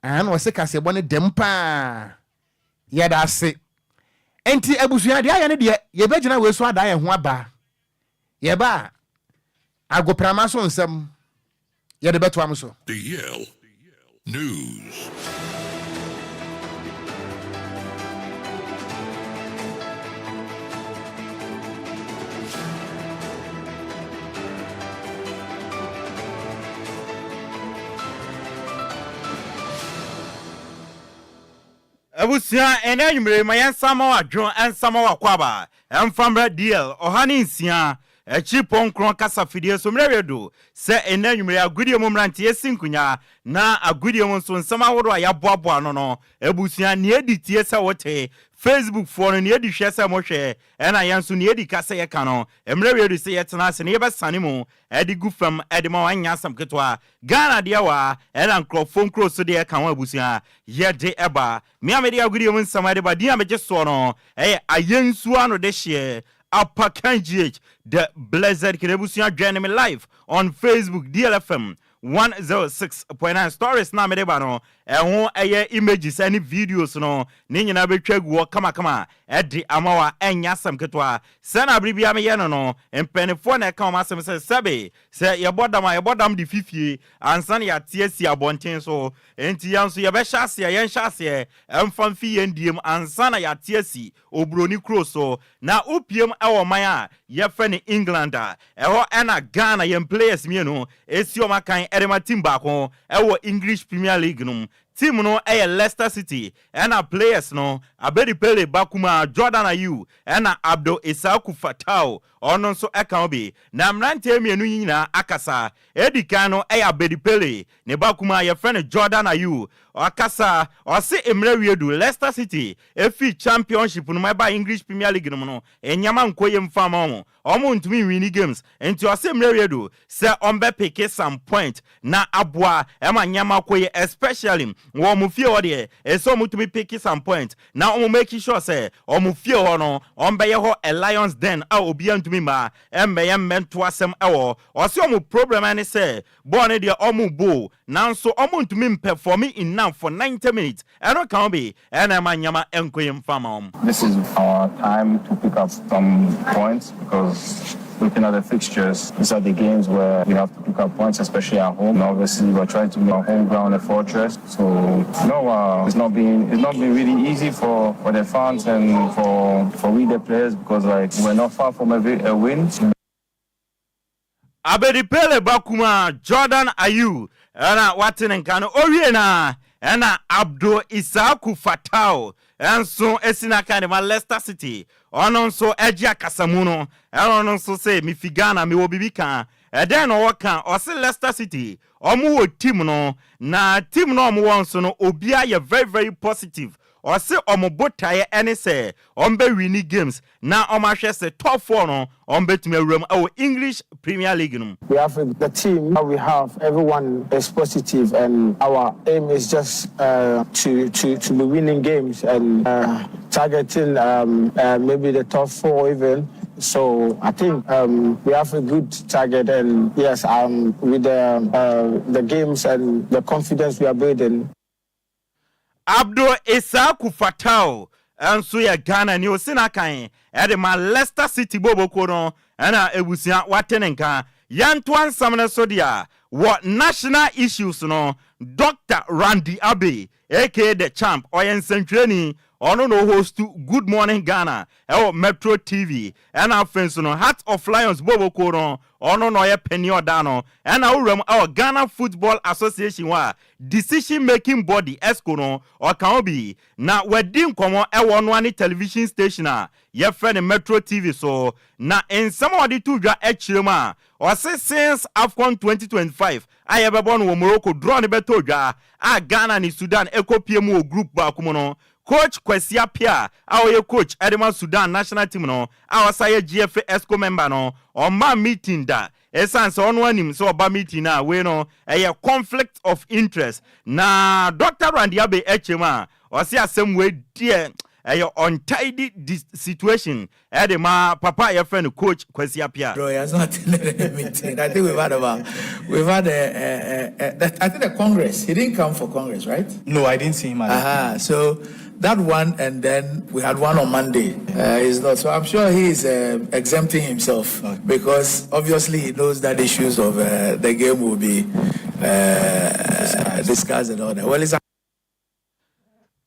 an wo se kase bone dempa ye da se enti abusua de aye ne de ye begina we so ada ye ho aba ye ba agoprama so nsam ye de beto am so the Yale News. Ebusia enanyumre mayan sama wadwon ensama wakwaba emfamra DL ohani nsia echipon kron kasa fidie so mrewedo se enanyumre agudie momrante esinkunya na agudie mo so nsama wodo ayaboabo no ebusia ne editie se wote Facebook for ne edi hwese mo hwe ena yanso ne edi kasa ye kano emrewedo se yetena se ne yebesane mu edi gufam edi ma wanya sam ketwa Ghana de wa ena nkrofon kro so de kan wa ebusia ye de eba me amedi agudie mo nsama de ba dia meje so no ayensu ano de hye Apakanjih, the blessed Kirebusia joining me live on Facebook, DLFM 106.9 stories na medebano images any videos no ninyina betwegu kama edi amawa enya sam ketwa sana bribia me yeno no empenefo na ka ma sam se sebe se yebodam di fifie ansan ya tiesi abonten so enti yanso ye be hyase ye hyase emfamfi yendiem ansan ya tiesi obroni kroso na opiem ewo man a ye fe ne England eho ena Ghana ye players mienu esi o makan edema team baako ewo English Premier League no team no Leicester City ena players no abedi pele bakuma Jordan Ayew ena Abdo Isaku Fatao ono nso eka obi na mrante mienu nyina akasa edikan no abedi pele ne bakuma ye friend Jordan Ayew akasa osi emrewiedu Leicester City efi championship no meba English Premier League no enyama nkoye mfama omo ntumi win games enti osi emrewiedu se ombe pick some point na aboa ema nyama koye especially wo mu fie ho de eso mutumi pick some point na omo make sure say omo fie ho no ombe ye ho a Lions Den a obi antumi ma embe ye mento asem ewo osi omo problem ani say born de omo bo nanso omo ntumi perform enough for 90 minutes eno kan be ena ma nyama enkoye mfama. This is our time to pick up some points because looking at the fixtures, these are the games where we have to pick up points, especially at home. And obviously, we're trying to make our home ground a fortress. So, it's not been really easy for the fans and for we the players because we're not far from a win. Abedi pele bakuma Jordan Ayew ena watene nkano oriena ena Abdo Isaku Fatao enso esina kan ma Leicester City ono nso egia kasamuno ono nso say mi figana mi obibi kan eden no wokan o se Leicester City omo wo team no na team no omo won so no obia ye very very positive o se omo botaye ene say ombe winning games na omo hwe se top 4 no ombe tumi awuram o English Premier League no. We have the team that we have, everyone is positive and our aim is just to be winning games and targeting maybe the top 4 even. So I think we have a good target and yes, with the games and the confidence we are building. Abdo Isaku Fatao enso ya Ghana ni osina kan ma Leicester City boboko no na ebusia watenenka yanto ansam na so dia what national issues no Dr. Randy Abe aka the champ oyensentreni ono no host to Good Morning Ghana Metro TV and our friends no Heart of Lions boboko no ono no ye penny odano and our Ghana Football Association wa decision making body esco no or can be na wedding komo no any television station ye friend Metro TV so na in some of the two dwa echirema or say since AFCON 2025 ayebebon wo Morocco draw ne beto dwa Ghana ni Sudan ekopiem group ba kumono Coach Kwesiapia, our coach Edema Sudan national team no, our say GFA ESCO member no, on my meeting that. Essence on one him so about meeting now, we know a conflict of interest. Na Dr. Randy Abe Echema, or see some way dear. A untidy situation. Edema, Papa, your friend, Coach Kwesiapia. Bro, it's not meeting. I think we've had I think the Congress. He didn't come for Congress, right? No, I didn't see him. So that one, and then we had one on Monday. He's not. So I'm sure he's exempting himself because obviously he knows that issues of the game will be discussed and all that. Well, it's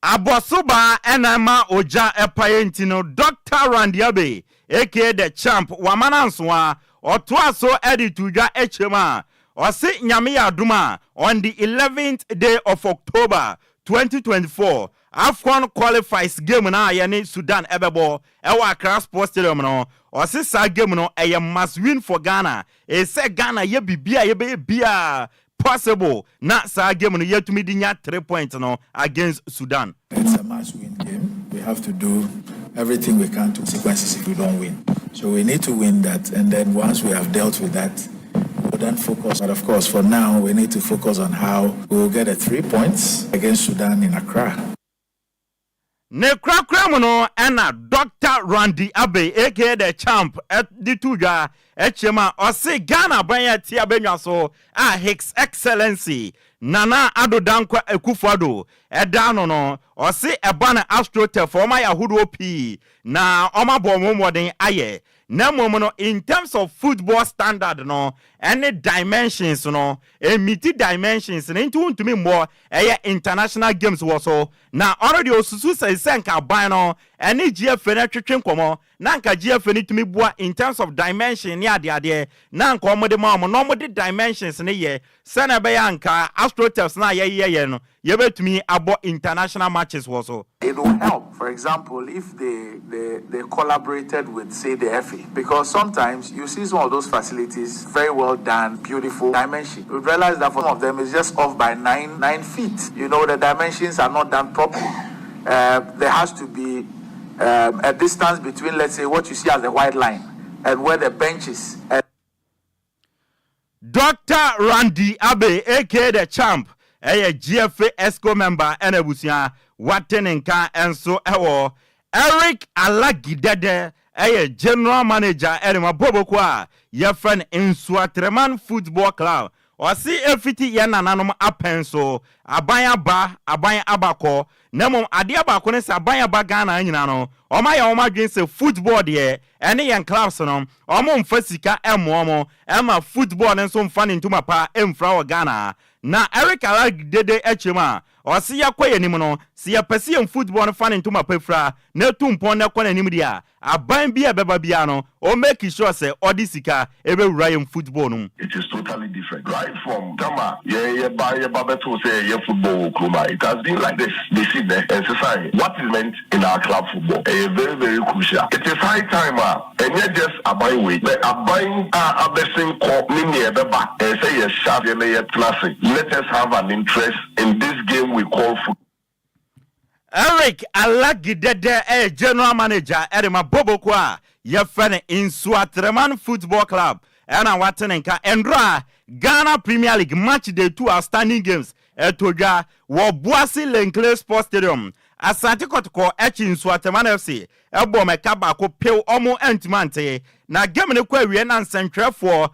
Abosuba enama oja epayentino Dr. Randy Abe aka the champ wamananswa otoaso edituja echema osi nyame ya aduma on the 11th day of October 2024 AFCON qualifies game na yene Sudan ebebo ewa Accra Sports Stadium no or say sa game no a must win for Ghana. E say Ghana ye bibia ye be bia possible na sa game no yet to me dinya 3 points no against Sudan. It's a must win game. We have to do everything we can to consequences if we don't win. So we need to win that, and then once we have dealt with that, we'll then focus. But of course, for now, we need to focus on how we will get 3 points against Sudan in Accra. Ne krakramono ena Dr. Randy Abe aka the champ at the tuja echema ose Ghana banya tia benwa so His Excellency Nana Ado Dankwa Akufo-Addo edano no ose ebana astroturf for my yahudo p na omabo momoden aye na momo in terms of football standard no any dimensions no emiti dimensions na into to me more international games so na already osusu say senka ban no any GFN na twetwe nkomo na nka GFN to me boa in terms of dimension ne ade na nka omode ma no omode dimensions ne ye sana be yanka astroturfs na ye no ye betumi abo international matches so it will help, for example, if they collaborated with, say, the FA, because sometimes you see some of those facilities very well done, beautiful dimension. You realize that some of them is just off by 9 feet. You know, the dimensions are not done properly. There has to be a distance between, let's say, what you see as the white line and where the bench is. Dr. Randy Abe, aka the champ, a GFA ESCO member, and a busia. Watenenka enso ewo Eric Alagidede general manager Erima Bobokwa ye friend Nsuatreman Football Club or see efiti ye nananom apenso abanya abako nemo ade abako ne se abanya ba Ghana nyina no oma ya oma dwen se football de ene yen clubs no omo mfa sika emo ema football ne so mfa ne ntuma pa emfra wo Ghana na Eric Alagidede echema or see ya kwaye nim no see ya pese en football no fan ntuma pefra na tumpon na kwa nim dia aban bia beba bia no o make sure say odisika ebe wura en football no. It is totally different right from Gama ye babeto say ye football club. It has been like this. They see the exercise what is meant in our club football very very crucial. It is high time and yet just abai way but abai abesin ko ni ebeba and say yes sharp ye classic. Let us have an interest in this game we call football. Eric Alagidede general manager Erima Bobokwa ye friend Nsuatreman Football Club and Watenenka Endra Ghana Premier League match day 2 outstanding games etoja wo Boase Lenkle Sports Stadium Asante Kotoko Nsuatreman FC ebo mekaba ko pew omo entmante na game ne kwa wie na nsentwefo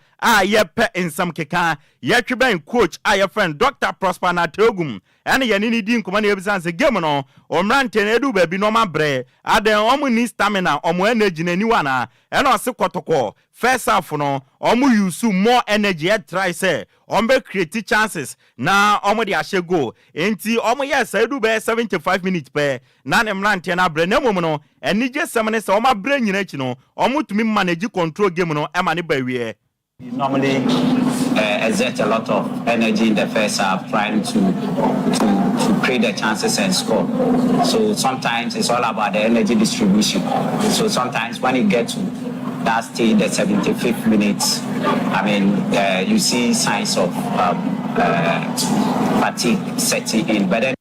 ye pe nsam keka ye tweben coach ye friend Dr. Prosper Natogum ene ye ni di nkoma na ebisanse game no omrante na edu ba bi no mabre aden omo ni stamina omo energy na niwa na ene ose Kotoko first half no omo use more energy try say ombe create chances na omo de ahye goal enti omo yes edu ba 75 minutes pe na ne mrante na bre na mom no eni je semene se oma bre nyina chi no omo tumi manage control game no e ma ne ba wie. You normally exert a lot of energy in the first half trying to create the chances and score. So sometimes it's all about the energy distribution. So sometimes when you get to that stage, the 75th minute, I mean, you see signs of fatigue setting in. But then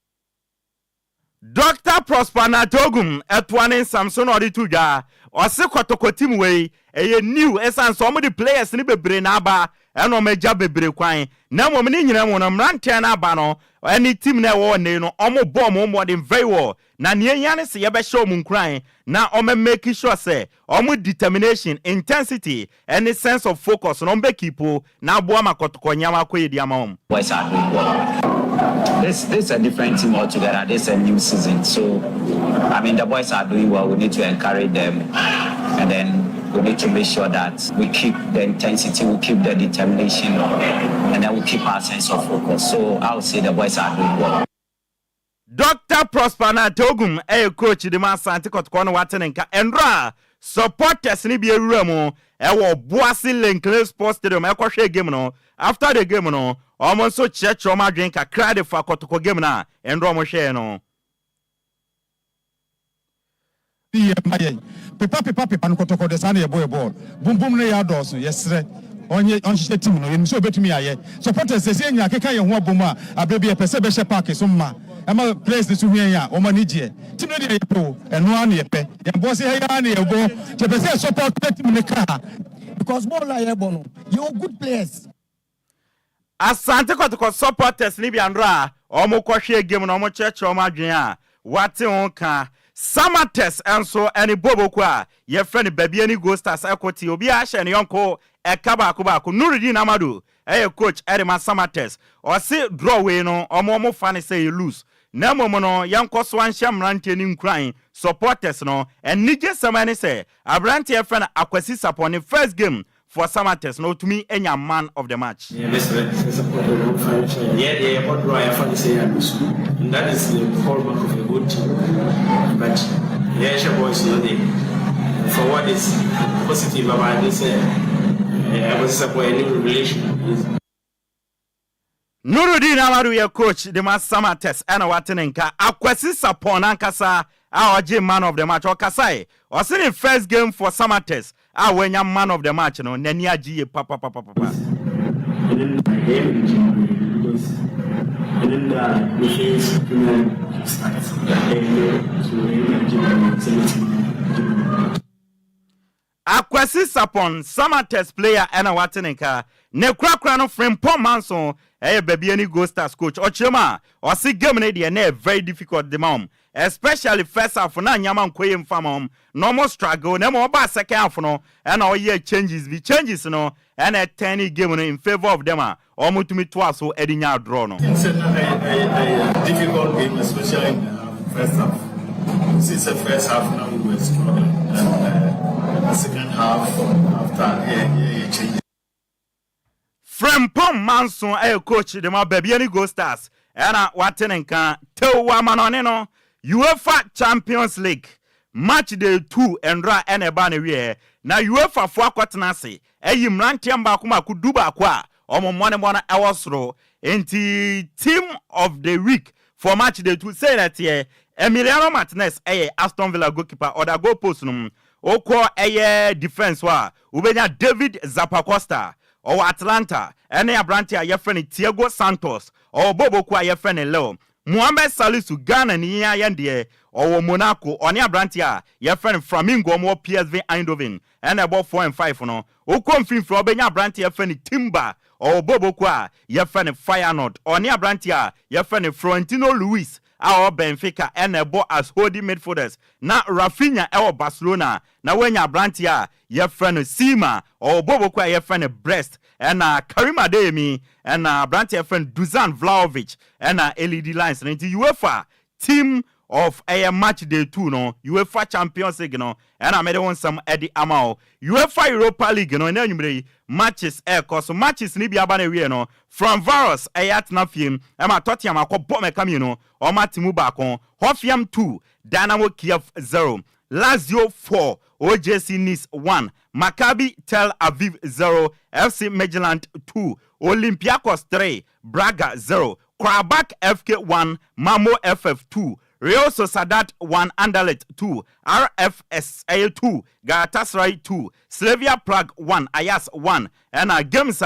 Dr. Prosper Natogum etwane Samson Odituja ose Kotoko team wey new esan so mo the players ni bebre na aba eno meja bebre kwan na mo ni nyina mo no mrante na aba no any team na wo ne no omo bom mo dem very well na ne yan se ye be show mu nkran na omo make sure say omo determination intensity any sense of focus no be keep na bo ama Kotoko nyama koyedi ama om. Boys are doing well. This is a different team altogether. This is a new season. So, I mean, the boys are doing well. We need to encourage them. And then we need to make sure that we keep the intensity, we keep the determination, and then we keep our sense of focus. So, I would say the boys are doing well. Dr. Prosper Natogum, coach, the man Santi Kotoko Watenenka, Endra, supporters ni bi ewuramo ewo Boase Lenkle Sports Stadium ekwohwe game no after the game no almost so church o ma dwen kakra de fa Kotoko game na Endra mo hwe no ye maye pepa no kotoko de sane ye boy ball bum ne ya do so yesre onye team no ye so betumi aye supporters say nya keka ye ho abom a abebi e pese be she park so ma ema place this hwen ya o mani je team no dey pro eno an ye pe ye bo say he ya na ye bo je pese support team ne ka because ball la ye bo no you good players Asante kotoko supporters ni bi andra omo kwhwe game no omo cheche omo adwen a wate on ka Samates enso eni boboku a ye friend baby any go stars ekoti obi a hye ne yonko ekaba akobako Nuruddin Amadu coach Edema Samates o se draw we no omo fa ne say you lose na momo no yanko so anhye mrante ni nkran supporters no enije samani say abrante ye friend Akwasi Sapon first game for Samates no to me any man of the match. Yeah, what do I have to say? And that is the hallmark of a good team. But yeah, boys, no day. For what is positive about this, I was supporting a new relation. Nuruddin Amadu ye coach the mas Samates and watenenka Akwasi Sapon ankasa our man of the match or Kasai or seen first game for Samates. When you're man of the match, no, Nenia G, papa. And then I gave because and then the face Akwasi Sapon, Samates player, and a watenenka, ne crack from Paul Manson, baby any go stars coach, or Chema, or see Germany, ne very difficult the mom. Especially first half na Nyaman Kwem famom no more struggle no more ba second half no and all year changes no and a 10 game in favor of them or mutumi twice so edinya draw no it's a difficult game especially in the first half. Since the first half now we were struggling and the second half after changes from Pom Manson coach the ma baby any go stars and watenenka tewa manone no UEFA Champions League match day 2 enra eneba ne wie na UEFA fo akwatena se eyi mrantiam ba kuma ku duba kwa omomone mona ewosro enti team of the week for match day 2 say that here Emiliano Martinez Aston Villa goalkeeper or goal post no okwo defense wa ubenya David Zappacosta or Atlanta ene abranti a ye friend Thiago Santos or Bobo kwa ye friend Leo Mohamed Salisu Ghanaian yende or Monaco or near Brantia, your friend Flamingo more PSV Eindhoven, and about 4 and 5 no. O confirm for Benya Brantia friend Timber or Bobo Kwa, your friend Feyenoord or near Brantia, your friend Florentino Luis, our Benfica and a bo as holding midfielders. Now Rafinha our Barcelona, now when your Brantia, your friend Sima or Bobo Kwa, your friend Brest. And Karima Adeyemi and Brantia friend Dusan Vlahovic and LED Lines and the UEFA team of a match day 2 no UEFA Champions League no and I made one some Eddie Amao UEFA Europa League no and matches cause matches ni bi abane we no from Varus at na fiem e ma Tottenham akobọ mekam no o matimu ba kon Hoffenheim 2 Dynamo Kiev 0 Lazio 4 OJC Nice 1 Maccabi Tel Aviv 0 FC Midtjylland 2 Olympiacos 3 Braga 0 Karabakh FK 1 Mamo FF 2 Real Sociedad 1 Anderlecht 2 RFS 2 Galatasaray 2 Slavia Prague 1 Ajax 1 and games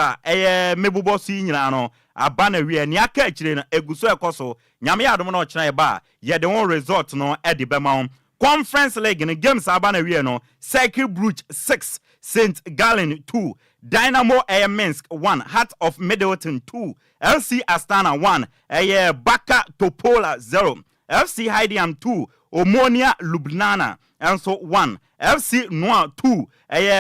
mebubo si nyina no abana wie ni aka akire na eguso ekoso nyame adom na ochina ba ye de won result no e de bema Conference League in games abana wie no Cercle Brugge 6 St. Gallen 2 Dynamo Minsk 1 Heart of Middleton 2 LC Astana 1 Baka Topola 0 FC Haidiam 2 Omonia Ljubljana and so 1 FC Noir 2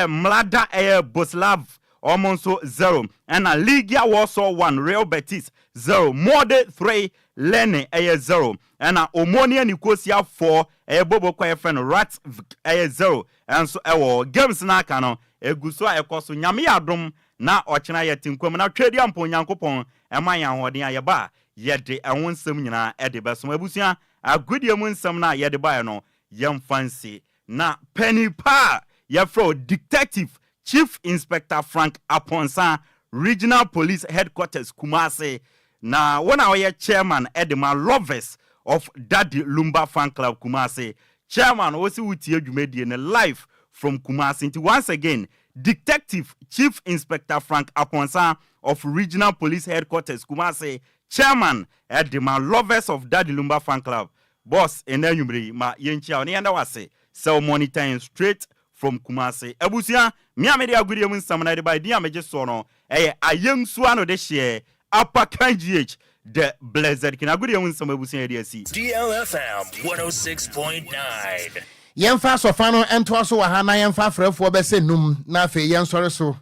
Mlada Boslav Omonso 0 and Ligia Warsaw 1 Real Betis 0 Mode 3 Lene 0 and Omonia Nicosia 4 Bobo kwa friend Rats 0 and so games na kano eguso ekoso nyame adom na ochina yetinkwam na twedi ampo nyankopon emanya hoden ayeba yede awonsem nyina ede beso abusua agudie mu nsem na yede bae no yemfansi na penny pa yefro detective Chief Inspector Frank Aponsa Regional Police Headquarters Kumasi na wona oye chairman Edema Lovers of Daddy Lumba Fan Club Kumasi chairman wo si wutie dwumedie ne live from Kumasi. Once again, Detective Chief Inspector Frank Akonsa of Regional Police Headquarters Kumasi, chairman at the man lovers of Daddy Lumba fan club. Boss enayumri ma yenchi oni anda wase sell monitoring straight from Kumasi. Ebusia mi amede agudi emu samana de by dia meje so no ayem suano de share upper KGH the blessed kin agudi emu samana ebusia de asi DLFM 106.9 Yemfa sofano ento so wa ha na yemfa frefo be se num na afi yensore so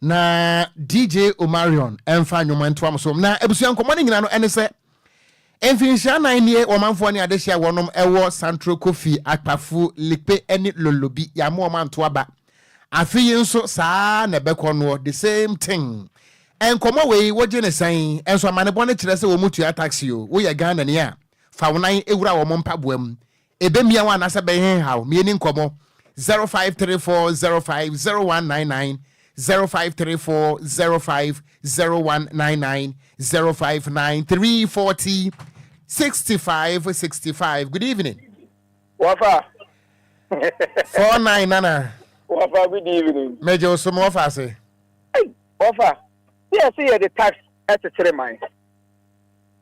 na DJ Omarion emfa nwoma ento am so na ebusia nkomo ne nyina no ene se Enfinsha na nie omanfo ne adehia wonom ewo Santro Kofi Akpafu Likpe eni Lolobi ya mo omanto aba afi nso saa na beko no the same thing enkomo we woje ne san enso amane bone kire se wo mutua taxi o wo ye Ghana ne a fa wonan ewura wo mpaboam ebe mia wa na se be hen hawo me ni nkomo 0534050199 0534050199 059340 6565. Good evening. Wafa. 49 Nana. Wafa, good evening. Major some Wafa say. Hey, Wafa. Yeah, see the tax at the 3 mine.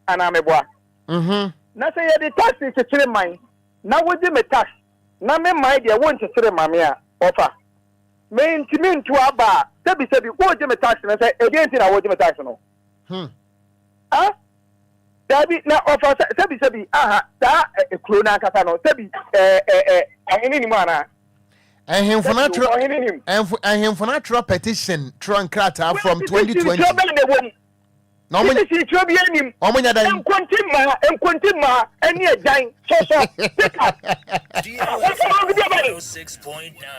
And I'm a boy. Now say the tax is a 3 mine. Now what do me tax? Now me my idea want to 3 mamia. Wafa. Me intimate to Abba. Sebi what do me tax? And I say again I want me tax no. Huh? Dabi na offer sebi aha da krona kasa no sebi ahini ni mana ahemfo natural petition trunkrata from 2020 no mo si trobi anim omonya dan enkontima eni adan so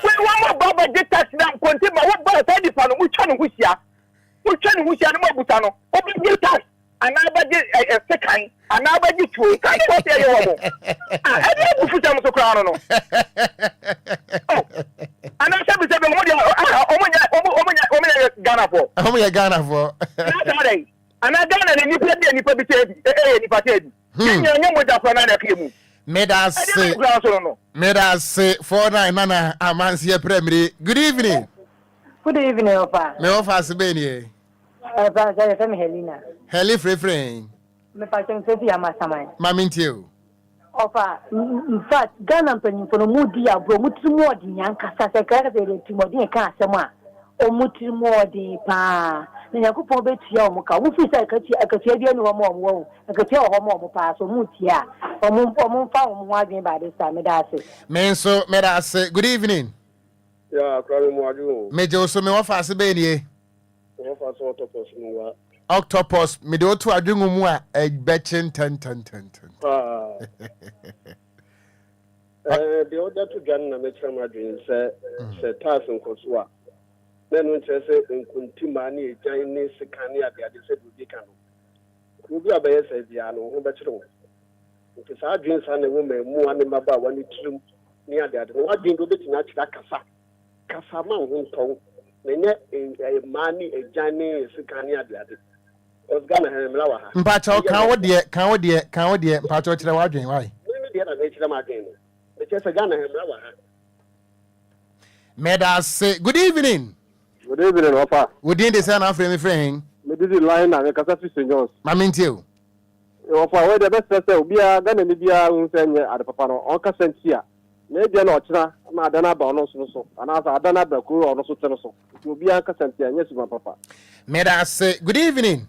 we want baba get tax na enkontima what ba ta di pa no mu twa no husia no mo buta no obi get tax anabadi sekan anabadi tu kan ko te yo mo ade ku futa mo so kra no ana sabi mo dia omonya Ghana for ana Ghana ni nipa bi te nipa te nya mo da kwa na ka mu medase 49 nana amansie premier. Good evening. Opa. Me ofa sibeni Helena. Heli free. Me patron Sophie Amasamai. Mamintio. Ofa, in fact, Ghana penny for Moody abro mutumo di yankasa secretary Timothy Kasama or mutumo di pa. Nyakupo betia muka, wufi secretary no more, a catia or more pass or mutia or moon found wagging by this time. Menso, medase, good evening. Yeah, Major so me ofa sibeni. Octopus, me do to adwumu mu a betchen 10. The order to Ghana Metro Madrid say task in Kosua. Then when say in Kuntimani, Chinese Kania, they said we can. Kubi abaye say biano ho betro. Nke sa adwin sa na woman mu anima ba wani trum ni ade ade. No adwin do betina chira kasa. Kasa man ho nton. Nenye mani ejane sikani ade. Osgana hemla wa ha. Mpacho kan wo de mpacho chira wa adwen why? Me de na chira ma adwen no. Me chese Ghana hemla wa ha. Medase, good evening. Good evening, Opa. Wodin de say na frame friend. Me did line na me kasa fi senjons. Mamintio. Opa, we the best say obi a Ghana ni bia hu say nye ade papa no on ka sentia. Me de na ochira ma adana ba ono so ana sa adana ba ko ono so teno so. Obi a ka sentia nye sima papa. Medase, good evening.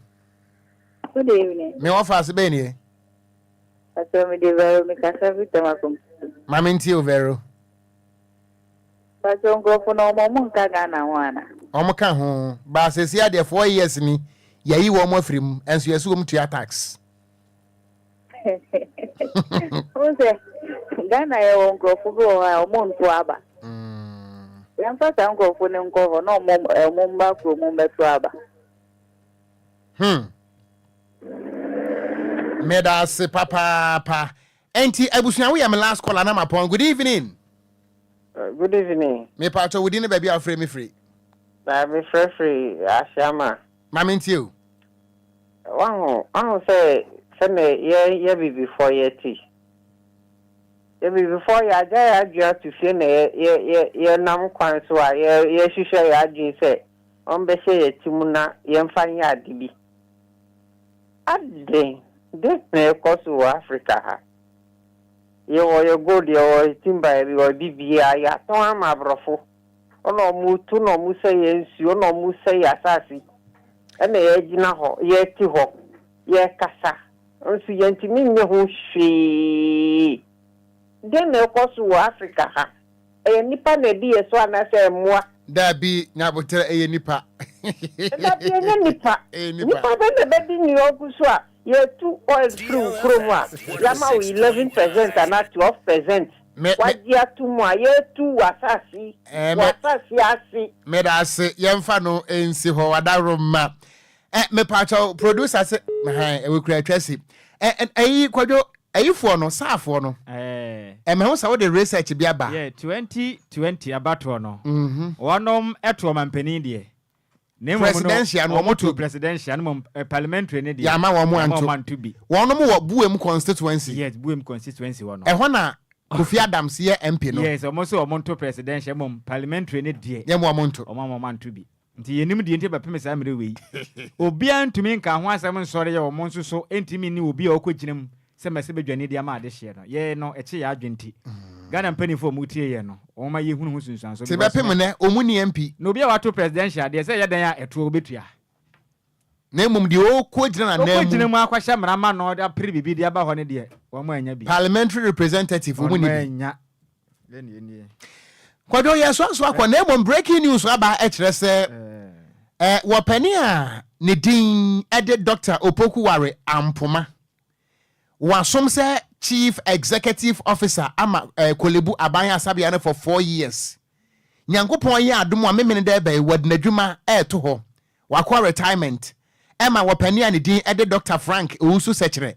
Good evening. Me offer se beni. Aso me de vero me kasa vi tema kom. Mamintio vero. Paso ngofo no mo nka Ghana wana. Omo ka ho ba se sia de 4 years ni yayi wo mo afrim enso yesu wo mtua tax. Ose Ghana ye wo ngofo go ha mo nto aba. Yamfa sa ngofo ne ngofo no mo mba kro mo beto aba. Medase papa. Enti abusuan we am last caller na mapon. Good evening. Good evening. Me pacho within the baby afraid me free. Me free Ashama. Mamintio. One say me ye be before ye tea. before ya ja to fie na ye nam kwan so a ye hwehwe ya adwin se on be se yetimu na ye mfa nya adibi adden this na koso Africa ha ye gold ye timba ye bibia ya to ama brofo ono mu tu no mu se ye nsu ono mu se ya asasi ena ye gina ho ye ti ho ye kasa nsu ye ntimi nye ho hwe den na koso Africa ha nipa na di yeso anase emwa da bi nyabotere nipa da bi nipa nipa be di ni oguso a ye tu oil through kroma yama 11% and 12% wajia tu mo ye tu wasasi asi me da se yemfa no ensi ho wadaro ma me pacho producer se we kura twasi Kwadwo ayifo no saafo no me ho sa wo de research bi aba 2020 abato no wonom eto mampani de presidential no moto presidential no parliamentary ne de ya ma wo mo anto bi wonom wo buem constituency yes buem constituency wono ho na Kofi Adams ye MP no yes almost o monto presidential mom parliamentary ne de ye mo monto o mo manto bi nti yenim de nti ba peme sa mere we obi antumi nka ho asem nsore ye o mo nso so entimi ni obi a okoginem se mese bedwane dia ma ade hye no ye no eche ya adwenti Ghana mpanifo mutie ye no o ma ye hunu hu sunsan so te be pem ne omuni MP no obi a wato presidential de se ye dan ya eto obetua na mum de o kogina na okogina mu akwahya mrama no da pri bibi de aba ho ne de wo mo anya bi parliamentary representative omuni bi anya ni Kwadwo yeso akwa na mum breaking news aba e kire se wo pani a ne din ede Dr. Opokuware Ampoma wasom se chief executive officer ama Kolebu Abanya Sabia ne for 4 years nyankopon ye adom a memene da ba wadnadwuma to ho wakwa retirement ema wopani ne din ede Dr. Frank Owusu Sechere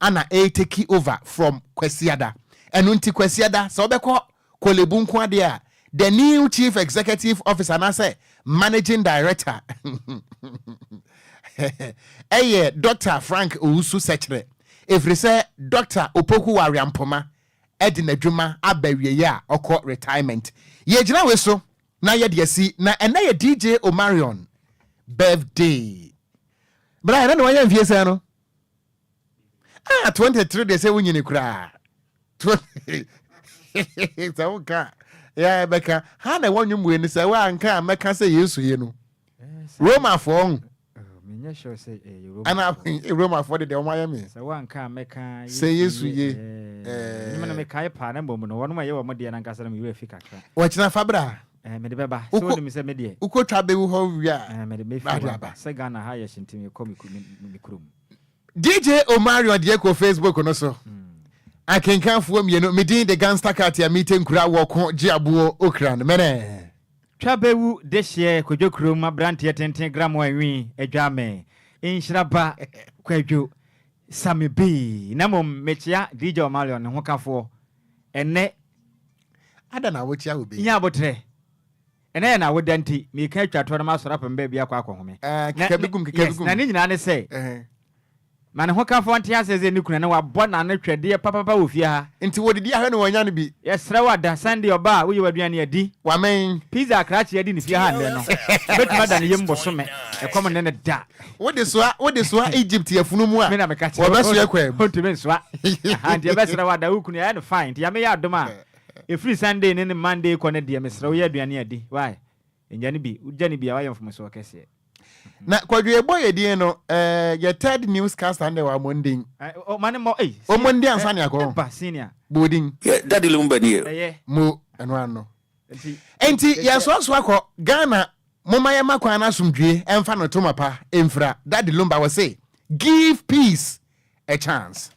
ana take over from Kwesiada enu nti Kwesiada so obekọ Kolebu nko ade a the new chief executive officer na say managing director Dr. Frank Owusu Sechere If say Dr. Opokuware Ampoma edinadwuma abawie ya okọ retirement ye gina we so na ye de si na ena ye DJ Omarion birthday bra na wanya mfie se no 23 de se wunyini kura sauka ya beka ha na wonyu mu ni se wa nka meka se Yesu ye no Roma for Minya show say ana Roma for the Miami say wan ka meka say Yesu ye nyima na meka pa na mbom no wono ma ye wo mode na nkasa na me fi kakra wa kina fabra me de beba so de me say me de ukotwa be wo ho wia me de me fi say Ghana ha ye shintim ye komi kurum DJ Omarion de ko Facebook no so akenkanfo mienu medin the gangster cat ya meeting kura wo Okogyeabour Ocran mene Twabewu dehye Kwadwo kurom abrante tenten gram wanwi adwame Nhyiraba Kwadwo Sammy B na mom mechia DJ Omarion ne hokafo ene ada na wochia obi nya botre ene na wodanti me ka atwato na masora pemba bia kwa akohome kikabigum na ni nyina ne se man hokafo ante aseze ni kuna na wabɔ na ne twede papa ofie ha nti wodidi ahwe ne wonya ne bi yesra wada Sunday oba wo ye waduane adi wamen pizza krachi adi ne fie ha ne no betuma da ne yembo so me ekom ne ne da wode soa Egypt yafunu mu a me na meka che wobeso yakwam hontime soa ante besra wada wo kuna ya ne fine ti ya me ya adoma e free Sunday ne Monday ko ne de mesra wo ye aduane adi why enjane bi ujane bi a wayem fo so kese na Kwadwo ebo ye die no your third newscast and wa Monday o mane mo o Monday ansane akọ ba senior boding daddy Lumba nie mo eno ano enti yeso akọ Ghana moma ye makwan na asomdwe emfa no to mapa emfra daddy Lumba was say give peace a chance